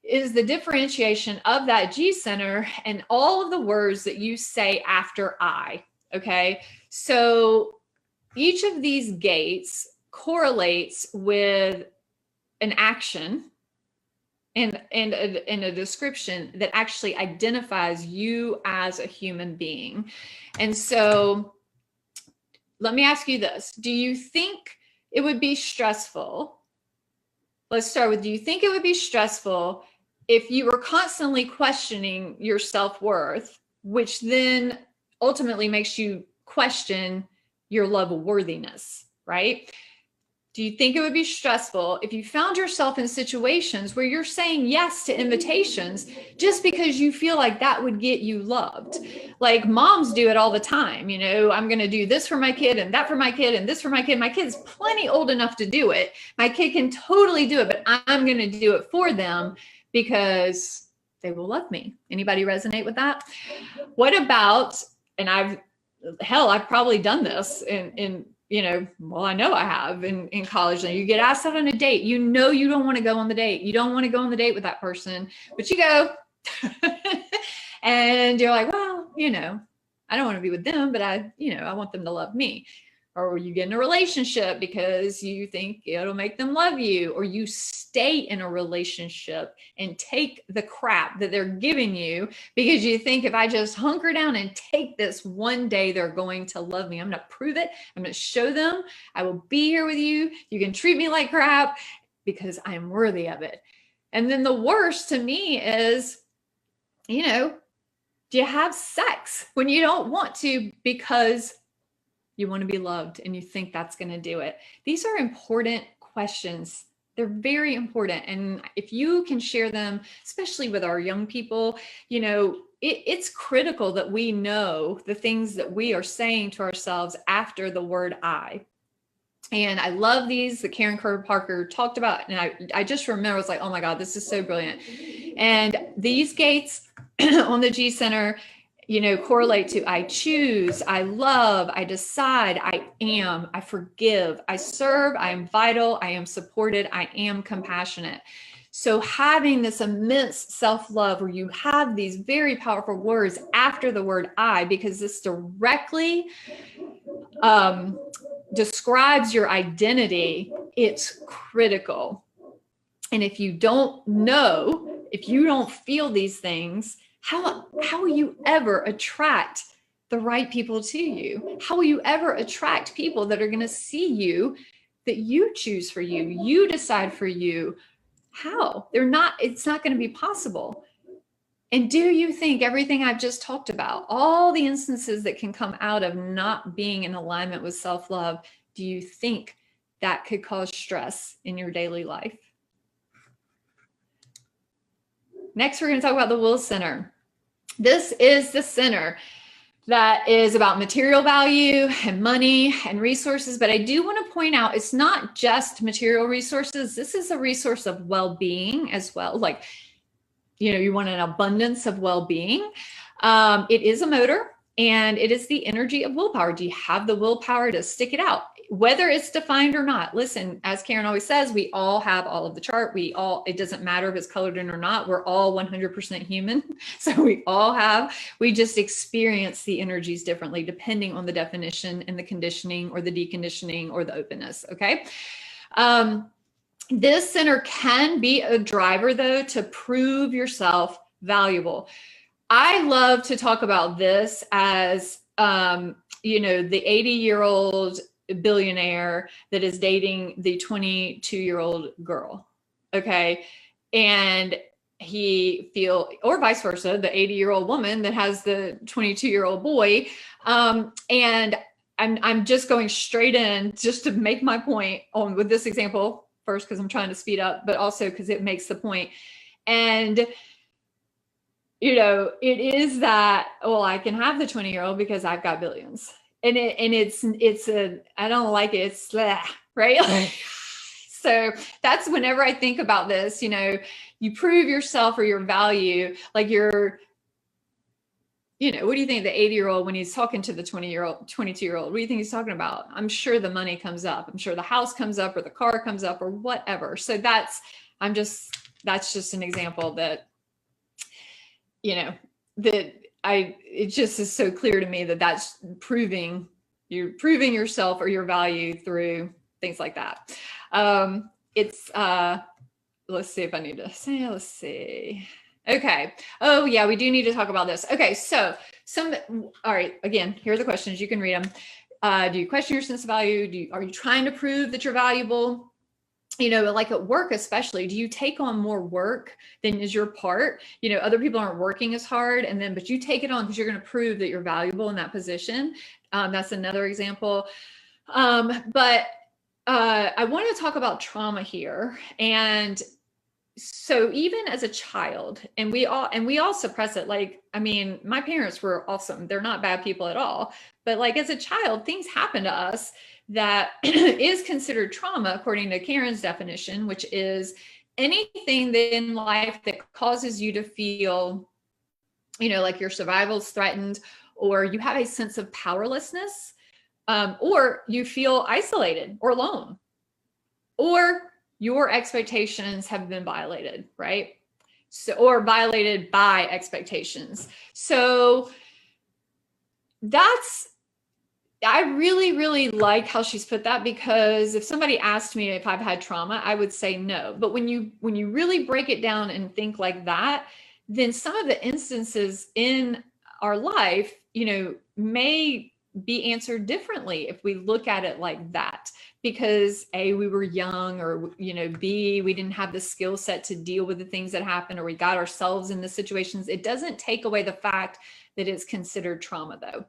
is the differentiation of that G center and all of the words that you say after I. Okay, so each of these gates correlates with an action and a description that actually identifies you as a human being. And so let me ask you this. Do you think it would be stressful? Let's start with, do you think it would be stressful if you were constantly questioning your self-worth, which then ultimately makes you question your love worthiness, right? Do you think it would be stressful if you found yourself in situations where you're saying yes to invitations just because you feel like that would get you loved? Like moms do it all the time. I'm going to do this for my kid and that for my kid and this for my kid. My kid's plenty old enough to do it. My kid can totally do it, but I'm going to do it for them because they will love me. Anybody resonate with that? What about, and I've probably done this well, I know I have in college. You get asked out on a date, you don't want to go on the date. You don't want to go on the date with that person, but you go and you're like, well, I don't want to be with them, but I want them to love me. Or you get in a relationship because you think it'll make them love you, or you stay in a relationship and take the crap that they're giving you because you think if I just hunker down and take this, one day they're going to love me. I'm going to prove it. I'm going to show them I will be here with you. You can treat me like crap because I am worthy of it. And then the worst to me is, do you have sex when you don't want to because you want to be loved and you think that's going to do it? These are important questions. They're very important. And if you can share them, especially with our young people, it's critical that we know the things that we are saying to ourselves after the word I. And I love these that Karen Kerr Parker talked about. And I just remember, I was like, oh my God, this is so brilliant. And these gates on the G center, you know, correlate to I choose, I love, I decide, I am, I forgive, I serve, I am vital, I am supported, I am compassionate. So having this immense self-love where you have these very powerful words after the word I, because this directly describes your identity, it's critical. And if you don't know, if you don't feel these things, how will you ever attract the right people to you? How will you ever attract people that are going to see you, that you choose for you, you decide for you? How? It's not going to be possible. And do you think everything I've just talked about, all the instances that can come out of not being in alignment with self-love, do you think that could cause stress in your daily life? Next, we're going to talk about the will center. This is the center that is about material value and money and resources. But I do want to point out, it's not just material resources. This is a resource of well-being as well. Like, you know, you want an abundance of well-being. It is a motor, and it is the energy of willpower. Do you have the willpower to stick it out? Whether it's defined or not. Listen, as Karen always says, we all have all of the chart. It doesn't matter if it's colored in or not. We're all 100% human. So we just experience the energies differently depending on the definition and the conditioning or the deconditioning or the openness. Okay. This center can be a driver though, to prove yourself valuable. I love to talk about this as, you know, the 80-year-old billionaire that is dating the 22-year-old girl. Okay. And or vice versa, the 80-year-old woman that has the 22-year-old boy. And I'm just going straight in just to make my point on with this example first, because I'm trying to speed up, but also because it makes the point. And you know, it is that, well, I can have the 20-year-old because I've got billions. And I don't like it. It's right. So that's whenever I think about this, you know, you prove yourself or your value, like you know, what do you think the 80-year-old, when he's talking to the 22-year-old, what do you think he's talking about? I'm sure the money comes up. I'm sure the house comes up or the car comes up or whatever. So that's just an example that, you know, it just is so clear to me that that's you're proving yourself or your value through things like that. Let's see if I need to say, let's see. Okay. Oh yeah, we do need to talk about this. Okay. So all right, again, here are the questions. You can read them. Do you question your sense of value? Are you trying to prove that you're valuable? You know, like at work, especially, do you take on more work than is your part? You know, other people aren't working as hard but you take it on because you're going to prove that you're valuable in that position. That's another example. But I want to talk about trauma here. And so even as a child, and we all suppress it. Like, I mean, my parents were awesome. They're not bad people at all. But like as a child, things happen to us that is considered trauma, according to Karen's definition, which is anything in life that causes you to feel, you know, like your survival is threatened, or you have a sense of powerlessness, or you feel isolated or alone, or your expectations have been violated, right? So, or violated by expectations. So I really, really like how she's put that, because if somebody asked me if I've had trauma, I would say no. But when you really break it down and think like that, then some of the instances in our life, you know, may be answered differently if we look at it like that, because A, we were young, or, you know, B, we didn't have the skill set to deal with the things that happened, or we got ourselves in the situations. It doesn't take away the fact that it's considered trauma though.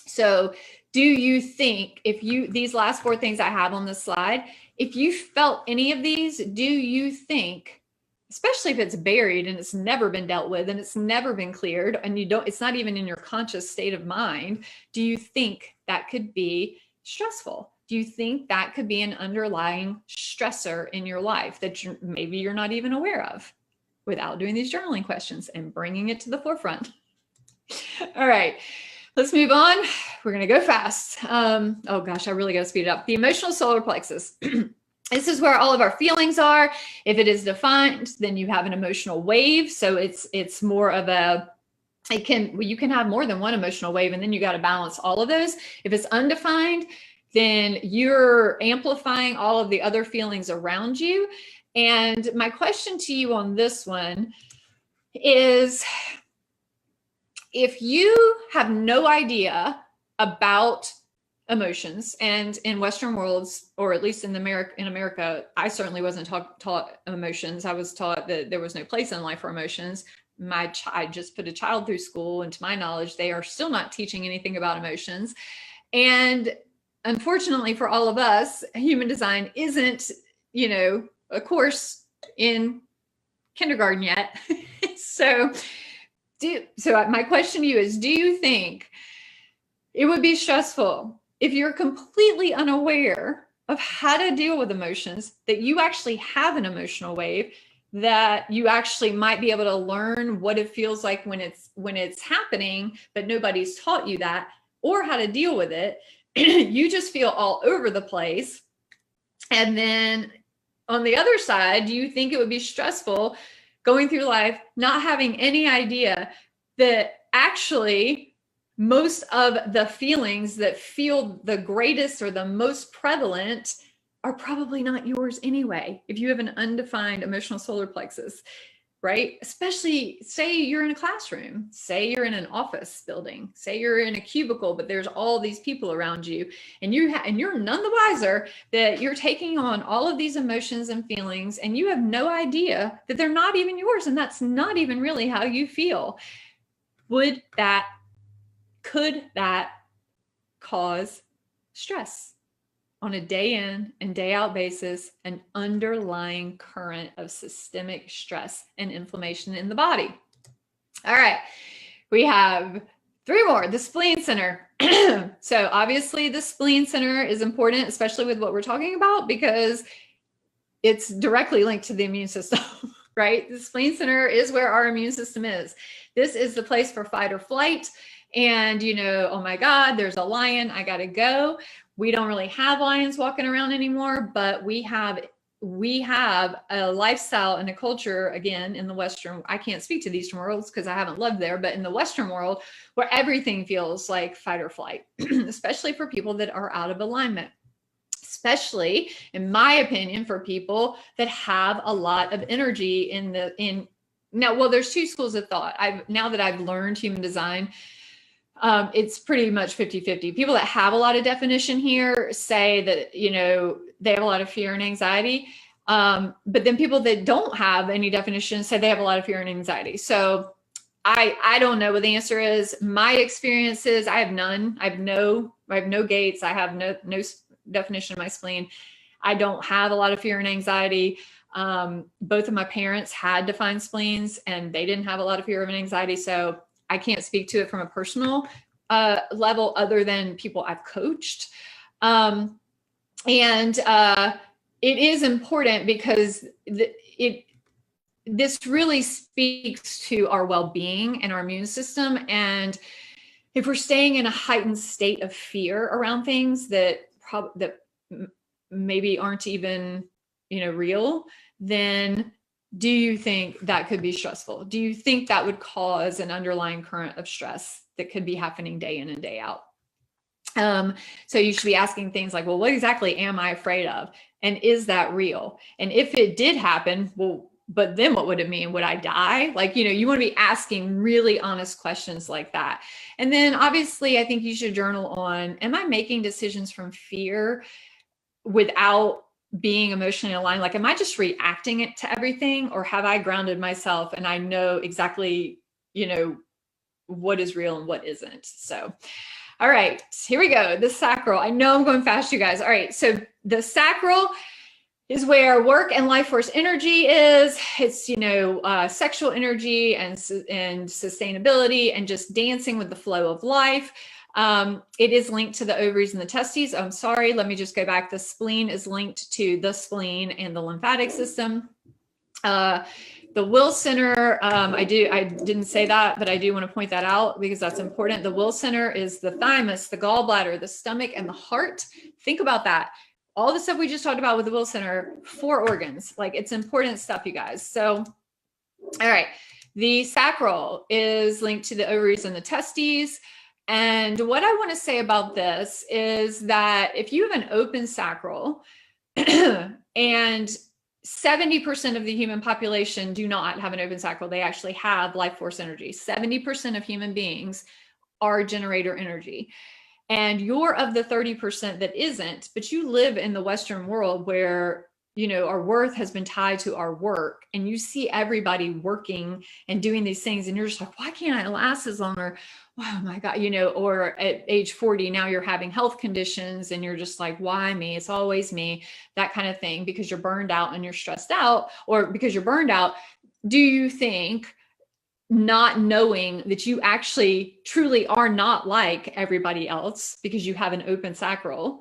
So do you think these last 4 things I have on this slide, if you felt any of these, do you think, especially if it's buried and it's never been dealt with and it's never been cleared and it's not even in your conscious state of mind, do you think that could be stressful? Do you think that could be an underlying stressor in your life that maybe you're not even aware of without doing these journaling questions and bringing it to the forefront? All right, let's move on. We're going to go fast. Oh gosh, I really got to speed it up. The emotional solar plexus. This is where all of our feelings are. If it is defined, then you have an emotional wave. So it's more of a, you can have more than one emotional wave, and then you got to balance all of those. If it's undefined, then you're amplifying all of the other feelings around you. And my question to you on this one is, if you have no idea about emotions, and in Western worlds, or at least in America, I certainly wasn't taught emotions. I was taught that there was no place in life for emotions. I just put a child through school, and to my knowledge, they are still not teaching anything about emotions. And unfortunately for all of us, human design isn't, a course in kindergarten yet. So my question to you is, do you think it would be stressful if you're completely unaware of how to deal with emotions, that you actually have an emotional wave, that you actually might be able to learn what it feels like when it's happening, but nobody's taught you that, or how to deal with it? You just feel all over the place. And then on the other side, do you think it would be stressful going through life not having any idea that actually most of the feelings that feel the greatest or the most prevalent are probably not yours anyway, if you have an undefined emotional solar plexus, right? Especially say you're in a classroom, say you're in an office building, say you're in a cubicle, but there's all these people around you, and you're none the wiser that you're taking on all of these emotions and feelings, and you have no idea that they're not even yours, and that's not even really how you feel. Could that cause stress on a day in and day out basis, an underlying current of systemic stress and inflammation in the body? All right, we have 3 more. The spleen center. So obviously the spleen center is important, especially with what we're talking about, because it's directly linked to the immune system, right? The spleen center is where our immune system is. This is the place for fight or flight. And, oh my God, there's a lion, I got to go. We don't really have lions walking around anymore, but we have a lifestyle and a culture, again, in the Western, I can't speak to the Eastern worlds because I haven't lived there, but in the Western world, where everything feels like fight or flight, especially for people that are out of alignment. Especially, in my opinion, for people that have a lot of energy there's 2 schools of thought. Now that I've learned human design, it's pretty much 50-50. People that have a lot of definition here say that, they have a lot of fear and anxiety. But then people that don't have any definition say they have a lot of fear and anxiety. So I don't know what the answer is. My experience is I have none. I have no gates. I have no definition of my spleen. I don't have a lot of fear and anxiety. Both of my parents had defined spleens, and they didn't have a lot of fear and anxiety. So I can't speak to it from a personal level other than people I've coached. And it is important because this really speaks to our well-being and our immune system. And if we're staying in a heightened state of fear around things that maybe aren't even, real, then do you think that could be stressful? Do you think that would cause an underlying current of stress that could be happening day in and day out? So you should be asking things like, well, what exactly am I afraid of? And is that real? And if it did happen, well, but then what would it mean? Would I die? Like, you want to be asking really honest questions like that. And then obviously, I think you should journal on, am I making decisions from fear without being emotionally aligned? Like, am I just reacting it to everything, or have I grounded myself and I know exactly, what is real and what isn't? So, all right, here we go. The sacral. I know I'm going fast, you guys. All right. So the sacral is where work and life force energy is. It's, sexual energy and sustainability and just dancing with the flow of life. It is linked to the ovaries and the testes. I'm sorry, let me just go back. The spleen is linked to the spleen and the lymphatic system. The will center, I didn't say that, but I do want to point that out because that's important. The will center is the thymus, the gallbladder, the stomach, and the heart. Think about that. All the stuff we just talked about with the will center, 4 organs. Like, it's important stuff, you guys. So, all right. The sacral is linked to the ovaries and the testes. And what I want to say about this is that if you have an open sacral and 70% of the human population do not have an open sacral, they actually have life force energy. 70% of human beings are generator energy. And you're of the 30% that isn't, but you live in the Western world where, you know, our worth has been tied to our work, and you see everybody working and doing these things, and you're just like, why can't I last as long? Or, oh my God, you know, or at age 40, now you're having health conditions and you're just like, why me? It's always me, that kind of thing, because you're burned out and you're stressed out, or because you're burned out. Do you think, not knowing that you actually truly are not like everybody else because you have an open sacral,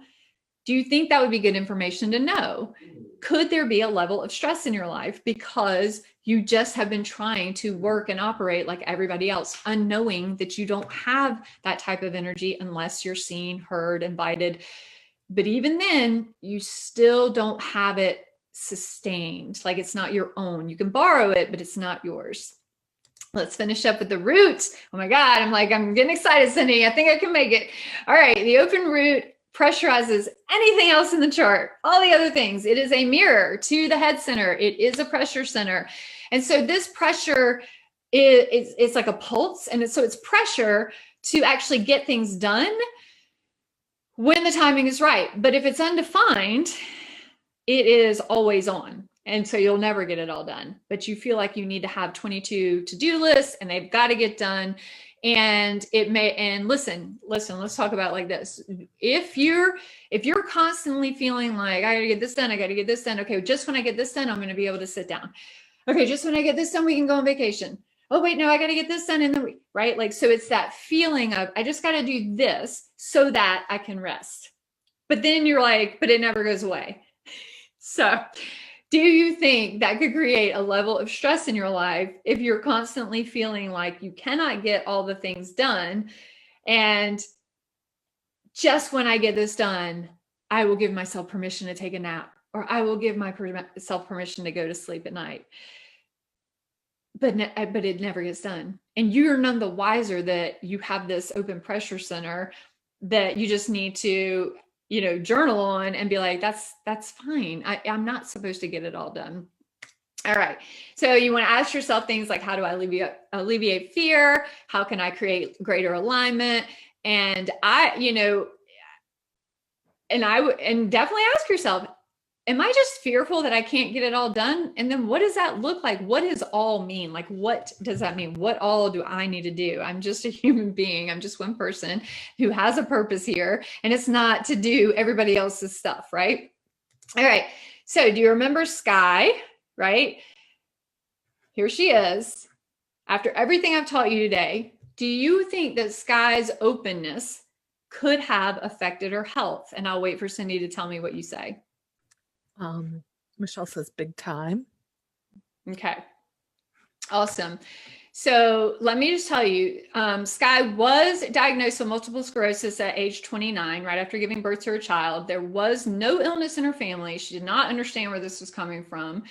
do you think that would be good information to know? Could there be a level of stress in your life because you just have been trying to work and operate like everybody else, unknowing that you don't have that type of energy unless you're seen, heard, invited? But even then, you still don't have it sustained. Like, it's not your own. You can borrow it, but it's not yours. Let's finish up with the root. Oh my God, I'm getting excited, Cindy. I think I can make it. All right, the open root pressurizes anything else in the chart, all the other things. It is a mirror to the head center. It is a pressure center. And so this pressure it's like a pulse. And so it's pressure to actually get things done when the timing is right. But if it's undefined, it is always on. And so you'll never get it all done, but you feel like you need to have 22 to-do lists and they've got to get done. And listen, let's talk about it like this. If you're constantly feeling like, I gotta get this done, I gotta get this done. Okay, just when I get this done, I'm gonna be able to sit down. Okay, just when I get this done, we can go on vacation. Oh wait, no, I gotta get this done in the week, right? Like, so it's that feeling of, I just gotta do this so that I can rest. But then you're like, but it never goes away. So do you think that could create a level of stress in your life if you're constantly feeling like you cannot get all the things done? And just when I get this done, I will give myself permission to take a nap, or I will give myself permission to go to sleep at night. But it never gets done. And you're none the wiser that you have this open pressure center that you just need to, you know, journal on and be like, that's fine. I'm not supposed to get it all done. All right. So you want to ask yourself things like, how do I alleviate fear? How can I create greater alignment? And definitely ask yourself, am I just fearful that I can't get it all done? And then what does that look like? What does all mean? Like, what does that mean? What all do I need to do? I'm just a human being. I'm just one person who has a purpose here. And it's not to do everybody else's stuff, right? All right. So do you remember Sky, right? Here she is. After everything I've taught you today, do you think that Sky's openness could have affected her health? And I'll wait for Cindy to tell me what you say. Michelle says big time. Okay. Awesome. So let me just tell you, Sky was diagnosed with multiple sclerosis at age 29, right after giving birth to her child. There was no illness in her family. She did not understand where this was coming from.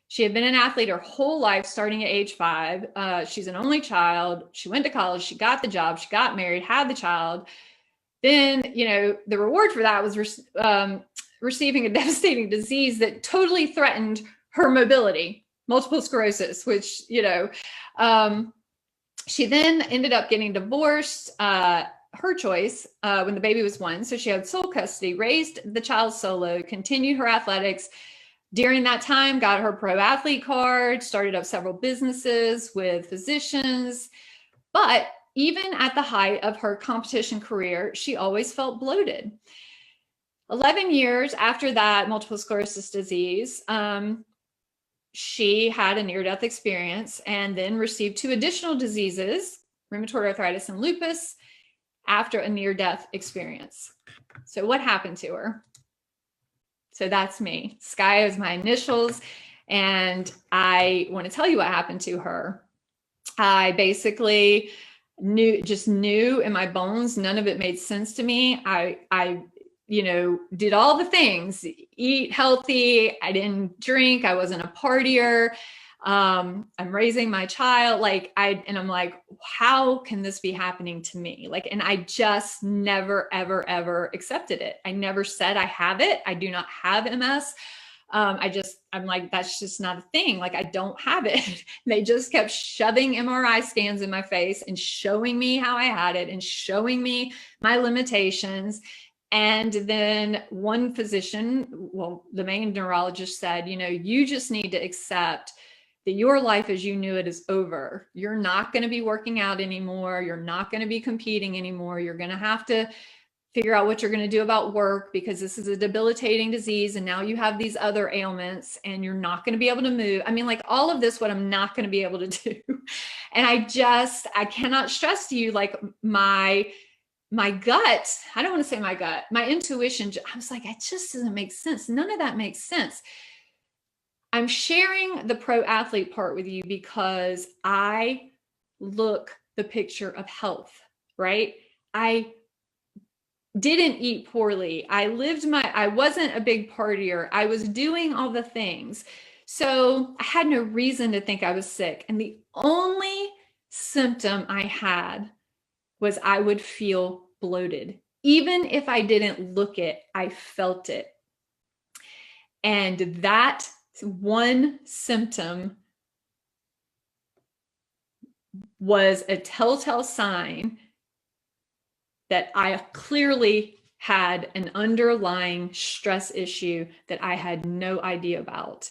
She had been an athlete her whole life, starting at age 5. She's an only child. She went to college. She got the job. She got married, had the child. Then, the reward for that was receiving a devastating disease that totally threatened her mobility, multiple sclerosis, which, she then ended up getting divorced, her choice, when the baby was 1. So she had sole custody, raised the child solo, continued her athletics. During that time, got her pro athlete card, started up several businesses with physicians. But even at the height of her competition career, she always felt bloated. 11 years after that multiple sclerosis disease, she had a near-death experience and then received 2 additional diseases, rheumatoid arthritis and lupus. after a near-death experience. So what happened to her? So that's me. Sky is my initials. And I want to tell you what happened to her. I basically knew in my bones, none of it made sense to me. I did all the things, eat healthy. I didn't drink. I wasn't a partier. I'm raising my child. I'm like, how can this be happening to me? And I just never, ever, ever accepted it. I never said I have it. I do not have MS. I'm like, that's just not a thing. I don't have it. They just kept shoving MRI scans in my face and showing me how I had it and showing me my limitations. And then one physician, the main neurologist said, you just need to accept that your life as you knew it is over. You're not going to be working out anymore. You're not going to be competing anymore. You're going to have to figure out what you're going to do about work because this is a debilitating disease. And now you have these other ailments and you're not going to be able to move. I mean, all of this, what I'm not going to be able to do. And I cannot stress to you, my gut, I don't want to say my gut, my intuition. I was like, it just doesn't make sense. None of that makes sense. I'm sharing the pro athlete part with you because I look the picture of health, right? I didn't eat poorly. I wasn't a big partier. I was doing all the things. So I had no reason to think I was sick. And the only symptom I had was I would feel bloated. Even if I didn't look it, I felt it. And that one symptom was a telltale sign that I clearly had an underlying stress issue that I had no idea about.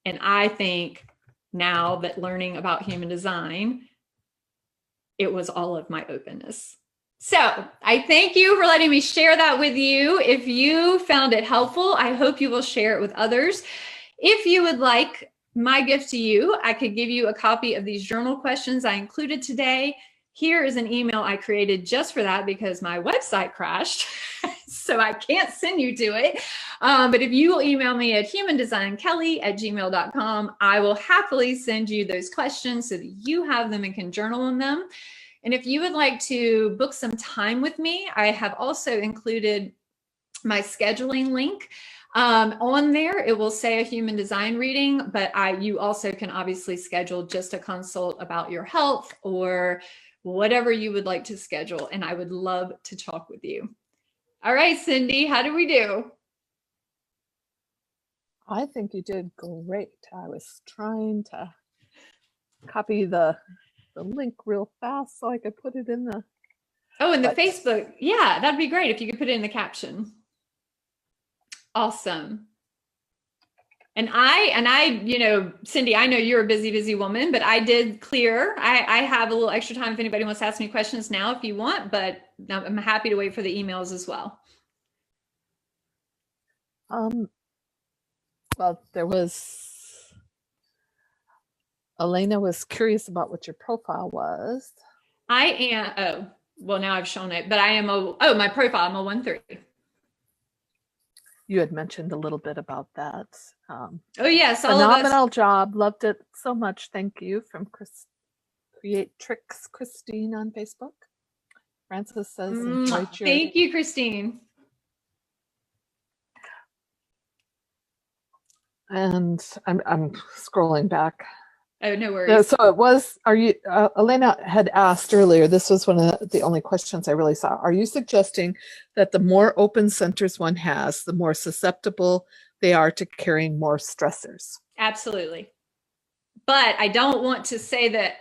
And I think now that learning about human design, it was all of my openness. So I thank you for letting me share that with you. If you found it helpful, I hope you will share it with others. If you would like my gift to you, I could give you a copy of these journal questions I included today. Here is an email I created just for that because my website crashed, so I can't send you to it. But if you will email me at humandesignkelly@gmail.com, I will happily send you those questions so that you have them and can journal on them. And if you would like to book some time with me, I have also included my scheduling link. On there, it will say a human design reading, but you also can obviously schedule just a consult about your health or whatever you would like to schedule. And I would love to talk with you. All right, Cindy, how do we do? I think you did great. I was trying to copy the link real fast so I could put it in the... Oh, in the Facebook. Yeah, that'd be great if you could put it in the caption. Awesome. And I, Cindy, I know you're a busy woman, but I did clear. I have a little extra time if anybody wants to ask me questions now if you want, but I'm happy to wait for the emails as well. Well, Elena was curious about what your profile was. I am, now I've shown it, but I am my profile, I'm a 1-3. You had mentioned a little bit about that. Yes, phenomenal job. Loved it so much. Thank you. From Create Tricks Christine on Facebook. Francis says, enjoyed your... Thank you, Christine. And I'm scrolling back. Oh, no worries. So it was, Elena had asked earlier, this was one of the only questions I really saw. Are you suggesting that the more open centers one has, the more susceptible they are to carrying more stressors? Absolutely. But I don't want to say that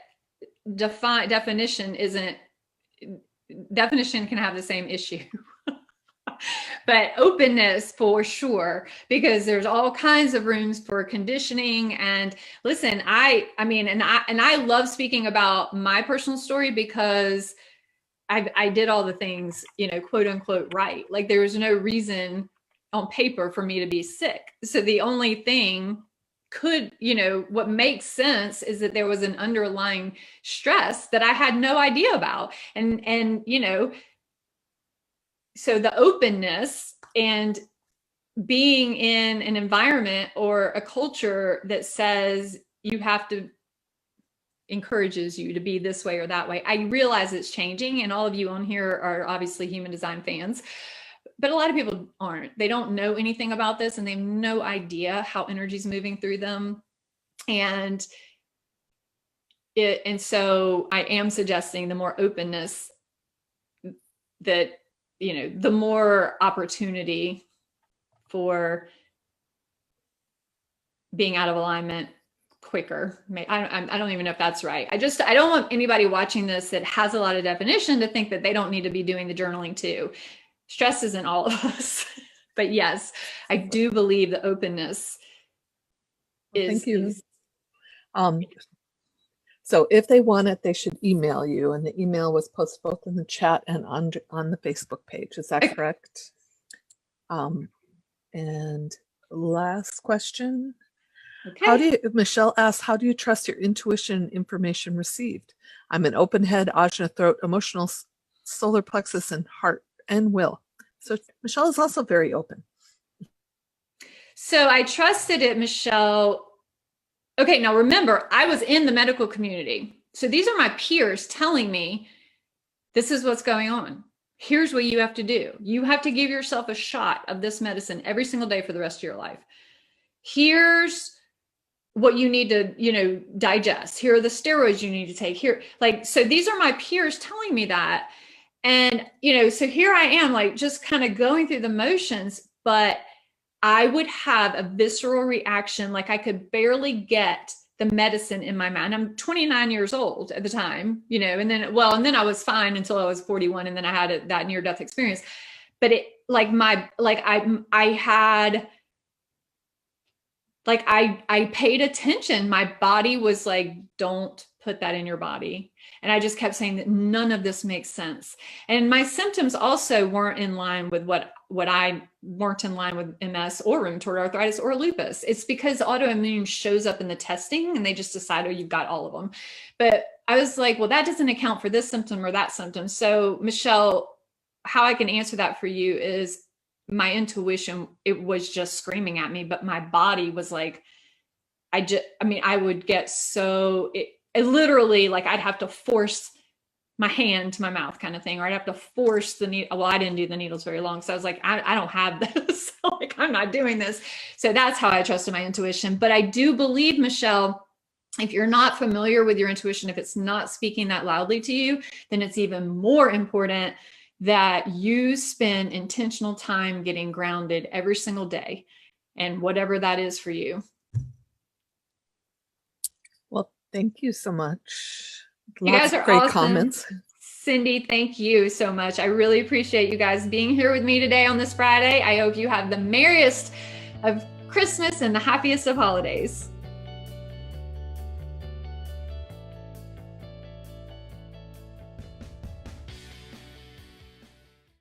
definition can have the same issue. But openness for sure, because there's all kinds of rooms for conditioning. And listen, I love speaking about my personal story because I did all the things, quote unquote, right. Like there was no reason on paper for me to be sick. So the only thing what makes sense is that there was an underlying stress that I had no idea about. And so the openness and being in an environment or a culture that says you have to, encourages you to be this way or that way. I realize it's changing, and all of you on here are obviously human design fans, but a lot of people aren't. They don't know anything about this, and they have no idea how energy is moving through them. And so I am suggesting the more openness, that, you know, the more opportunity for being out of alignment quicker. I don't even know if that's right. I don't want anybody watching this that has a lot of definition to think that they don't need to be doing the journaling too. Stress isn't all of us. But yes, I do believe the openness is. Thank you. So if they want it, they should email you, and the email was posted both in the chat and on the Facebook page. Is that correct? And last question. Okay. Michelle asks, how do you trust your intuition and information received? I'm an open head, ajna throat, emotional, solar plexus, and heart and will. So Michelle is also very open. So I trusted it, Michelle. Okay, now remember, I was in the medical community. So these are my peers telling me, this is what's going on. Here's what you have to do. You have to give yourself a shot of this medicine every single day for the rest of your life. Here's what you need to, you know, digest. Here are the steroids you need to take here. Like, so these are my peers telling me that. And, you know, so here I am, like, just kind of going through the motions, but I would have a visceral reaction. Like, I could barely get the medicine in my mind. I'm 29 years old at the time, you know, and then I was fine until I was 41. And then I had that near-death experience. But it, like, I paid attention. My body was like, don't put that in your body. And I just kept saying that none of this makes sense. And my symptoms also weren't in line with weren't in line with MS or rheumatoid arthritis or lupus. It's because autoimmune shows up in the testing and they just decide, oh, you've got all of them. But I was like, well, that doesn't account for this symptom or that symptom. So Michelle, how I can answer that for you is my intuition, it was just screaming at me, but my body was like, I would get so, it literally, like, I'd have to force my hand to my mouth kind of thing, or I'd have to force the needle. Well, I didn't do the needles very long. So I was like, I don't have this. Like, I'm not doing this. So that's how I trusted my intuition. But I do believe, Michelle, if you're not familiar with your intuition, if it's not speaking that loudly to you, then it's even more important that you spend intentional time getting grounded every single day, and whatever that is for you. Well, thank you so much. You guys are great awesome. Comments. Cindy, thank you so much. I really appreciate you guys being here with me today on this Friday. I hope you have the merriest of Christmas and the happiest of holidays.